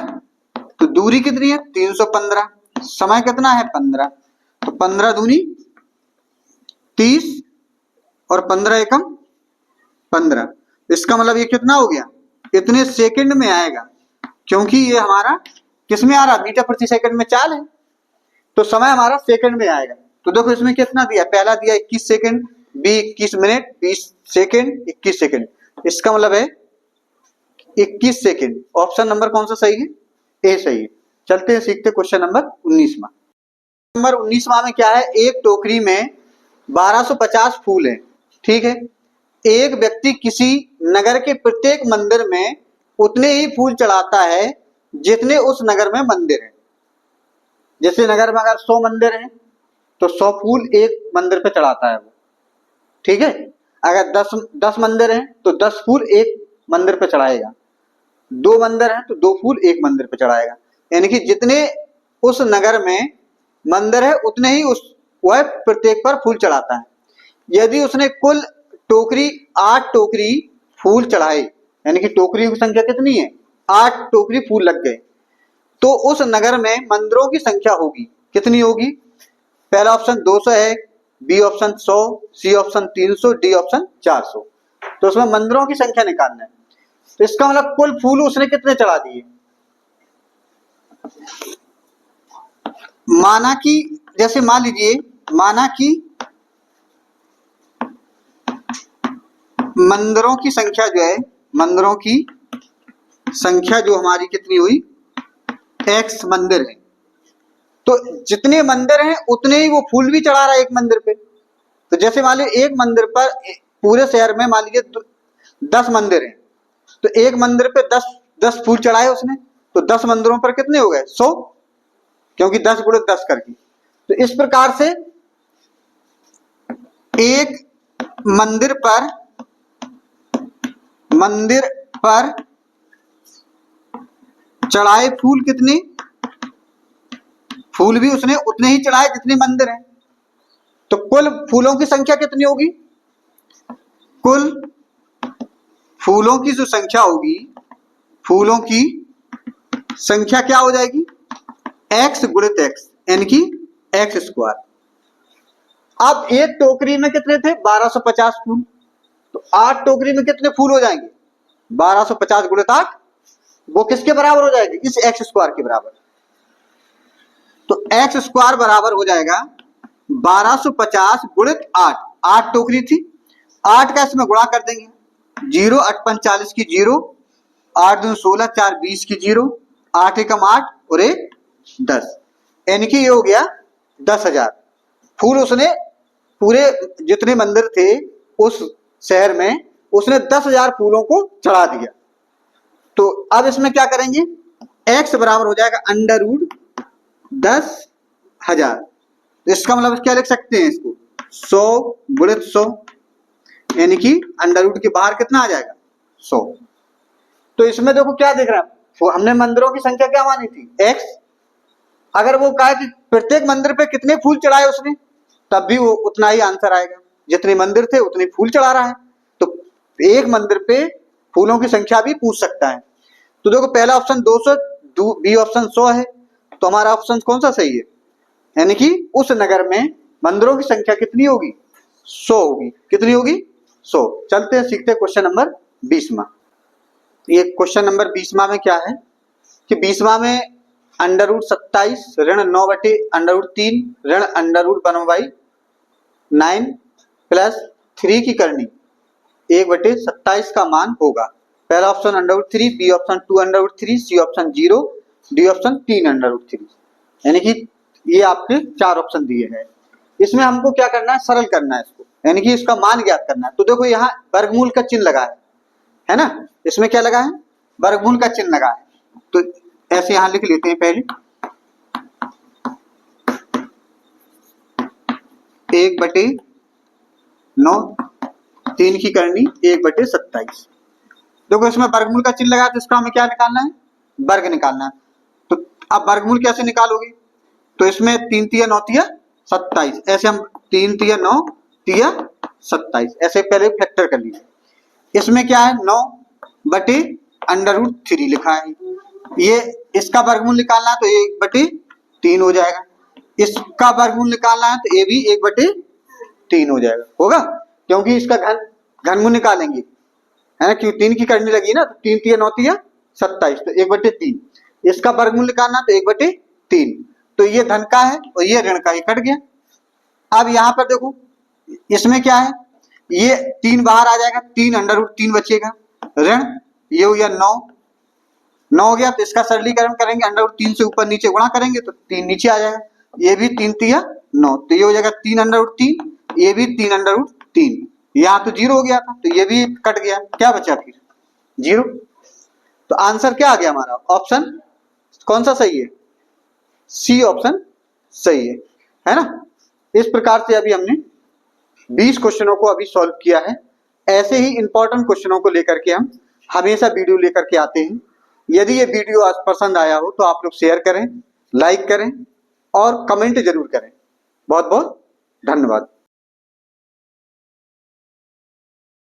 तो दूरी कितनी है? 315, समय कितना है? 15। तो 15 दूनी 30 और 15 एकम 15। इसका मतलब ये कितना हो गया? इतने सेकंड में आएगा, क्योंकि ये हमारा किस में आ रहा? मीटर प्रति सेकंड में चाल है, तो समय हमारा सेकंड में आएगा। तो देखो इसमें कितना दिया? पहला दिया 21 second, B 21 minute, 20 second, 21 second. इसका मतलब है 21 सेकंड। ऑप्शन नंबर कौन सा सही है? ए सही है। चलते हैं सीखते क्वेश्चन नंबर 19वां। नंबर 19वां में क्या है? एक टोकरी में 1250 फूल हैं, ठीक है। एक व्यक्ति किसी नगर के प्रत्येक मंदिर में उतने ही फूल चढ़ाता है जितने उस नगर में मंदिर है। जैसे नगर में अगर 100 मंदिर हैं तो 100 फूल एक मंदिर पे चढ़ाता है वो, ठीक है। अगर 10 मंदिर हैं तो 10 फूल एक मंदिर पे चढ़ाएगा, 2 मंदिर हैं तो 2 फूल एक मंदिर पे चढ़ाएगा। यानी कि जितने उस नगर में मंदिर है उतने ही वह प्रत्येक पर फूल चढ़ाता है। यदि उसने कुल टोकरी 8 टोकरी फूल चढ़ाए, यानी कि टोकरियों की संख्या कितनी है? 8 टोकरी फूल लग गए, तो उस नगर में मंदिरों की संख्या होगी, कितनी होगी? पहला ऑप्शन 200 है, B option 100, C option 300, D option 400। तो उसमें मंदिरों की संख्या निकालना है। तो इसका मतलब कुल फूल उसने कितने चढ़ा दिए? माना कि जैसे मान लीजिए, माना कि मंदिरों की संख्या जो है, मंदिरों की संख्या जो हमारी कितनी हुई? x मंदिर है। तो जितने मंदिर हैं उतने ही वो फूल भी चढ़ा रहा है एक मंदिर पे। तो जैसे मान लीजिए एक मंदिर पर, पूरे शहर में मान लीजिए 10 मंदिर हैं, तो एक मंदिर पे 10 फूल चढ़ाए उसने, तो 10 मंदिरों पर कितने हो गए? 100, क्योंकि 10 गुणे 10 करके। तो इस प्रकार से एक मंदिर पर चढ़ाए फूल कितने? फूल भी उसने उतने ही चढ़ाए जितने मंदिर हैं। तो कुल फूलों की संख्या कितनी होगी? कुल फूलों की जो संख्या होगी, फूलों की संख्या क्या हो जाएगी? x गुणित x, यानी कि x स्क्वायर। अब एक टोकरी में कितने थे? 1250 फूल। तो 8 टोकरी में कितने फूल हो जाएंगे? 1250 गुणित 8, वो किसके बराबर हो जाएगी? इस x स्क्वायर के बराबर। तो x स्क्वायर बराबर हो जाएगा 1250 गुणित 8। 8 टोकरी थी, 8 का इसमें गुणा कर देंगे, 0 8 5 40 की 0, 8 2 16, 4 20 की 0, 8 एकम 8 और 1 10, यानी कि ये हो गया 10,000 फूल उसने पूरे जितने मंदिर थे उस शहर में, उसने 10,000 फूलों को चढ़ा दिया। तो अब इसमें क्या करेंगे? x बराबर हो जाएगा अंडर रूट 10,000। इसका मतलब क्या लिख सकते हैं इसको? 100 गुणित 100, यानी कि अंडर रूट के बाहर कितना आ जाएगा? 100। तो इसमें देखो क्या दिख रहा है, वो हमने मंदिरों की संख्या क्या मानी थी? x। अगर वो कहा कि प्रत्येक मंदिर पे कितने फूल चढ़ाए उसने, तब भी वो उतना ही आंसर आएगा, जितने मंदिर थे उतने फूल चढ़ा रहा है। तो एक मंदिर पे फूलों की संख्या भी पूछ सकता है। तो देखो पहला ऑप्शन 200, बी ऑप्शन 100 है, तो हमारा ऑप्शन कौन सा सही है? यानी कि उस नगर में मंदिरों की संख्या कितनी होगी? 100 होगी। कितनी होगी? 100। चलते हैं, सीखते हैं क्वेश्चन नंबर 20वां। ये क्वेश्चन नंबर 20वां में क्या है कि 20वां में अंडर रूट 27 ऋण 9 बटे अंडर रूट 3 ऋण अंडर रूट 1/9 प्लस 3 की करनी 1 बटे 27 का मान होगा। पहला option under root 3, B option 2 under root 3, C option 0, D option 3 under root 3, यानी कि ये आपके 4 ऑप्शन दिए हैं। इसमें हमको क्या करना है? सरल करना है इसको, यानी कि इसका मान ज्ञात करना है। तो देखो यहाँ वर्गमूल का चिन्ह लगा है ना? इसमें क्या लगा है? वर्गमूल का चिन्ह लगा है। तो ऐसे यहां लिख लेते हैं पहले 1/9, 3 की करनी 1/27। देखो इसमें वर्गमूल का चिन्ह लगा, तो इसका हमें क्या निकालना है? वर्ग निकालना है। तो अब वर्गमूल कैसे निकालोगे? तो इसमें 3 तिया 9 तिया 27, ऐसे हम 3 तिया 9 तिया 27 ऐसे पहले फैक्टर कर लीजिए। इसमें क्या है? 9 बटे अंडर रूट 3 लिखा है, ये इसका वर्गमूल निकालना है तो 1/3 हो जाएगा। इसका वर्गमूल निकालना है तो ये भी 1/3 हो जाएगा, होगा, क्योंकि इसका घनमूल निकालेंगे, है ना? क्यों 3 की करनी लगी ना, तो 3 तिया 9 तिया 27, तो 1/3। इसका वर्गमूल निकालना तो 1/3। तो ये धन का है और ये ऋण का, ये कट गया। अब यहाँ पर देखो इसमें क्या है? ये 3 बाहर आ जाएगा, 3 अंडर रूट 3 बचेगा, ऋण ये हो गया 9 हो गया। तो इसका सरलीकरण करेंगे, अंडर रूट 3 से ऊपर नीचे गुणा करेंगे तो 3 नीचे आ जाएगा, ये भी 3 तिया 9, तो ये हो जाएगा 3 अंडर रूट 3, ये भी 3 अंडर रूट 3। यहाँ तो 0 हो गया था तो ये भी कट गया, क्या बचा फिर? 0। तो आंसर क्या आ गया हमारा? ऑप्शन कौन सा सही है? सी ऑप्शन सही है ना? इस प्रकार से अभी हमने 20 क्वेश्चनों को अभी सॉल्व किया है। ऐसे ही इंपॉर्टेंट क्वेश्चनों को लेकर के हम हमेशा वीडियो लेकर के आते हैं। यदि ये वीडियो आज पसंद आया हो तो आप लोग शेयर करें, लाइक करें और कमेंट जरूर करें। बहुत बहुत धन्यवाद।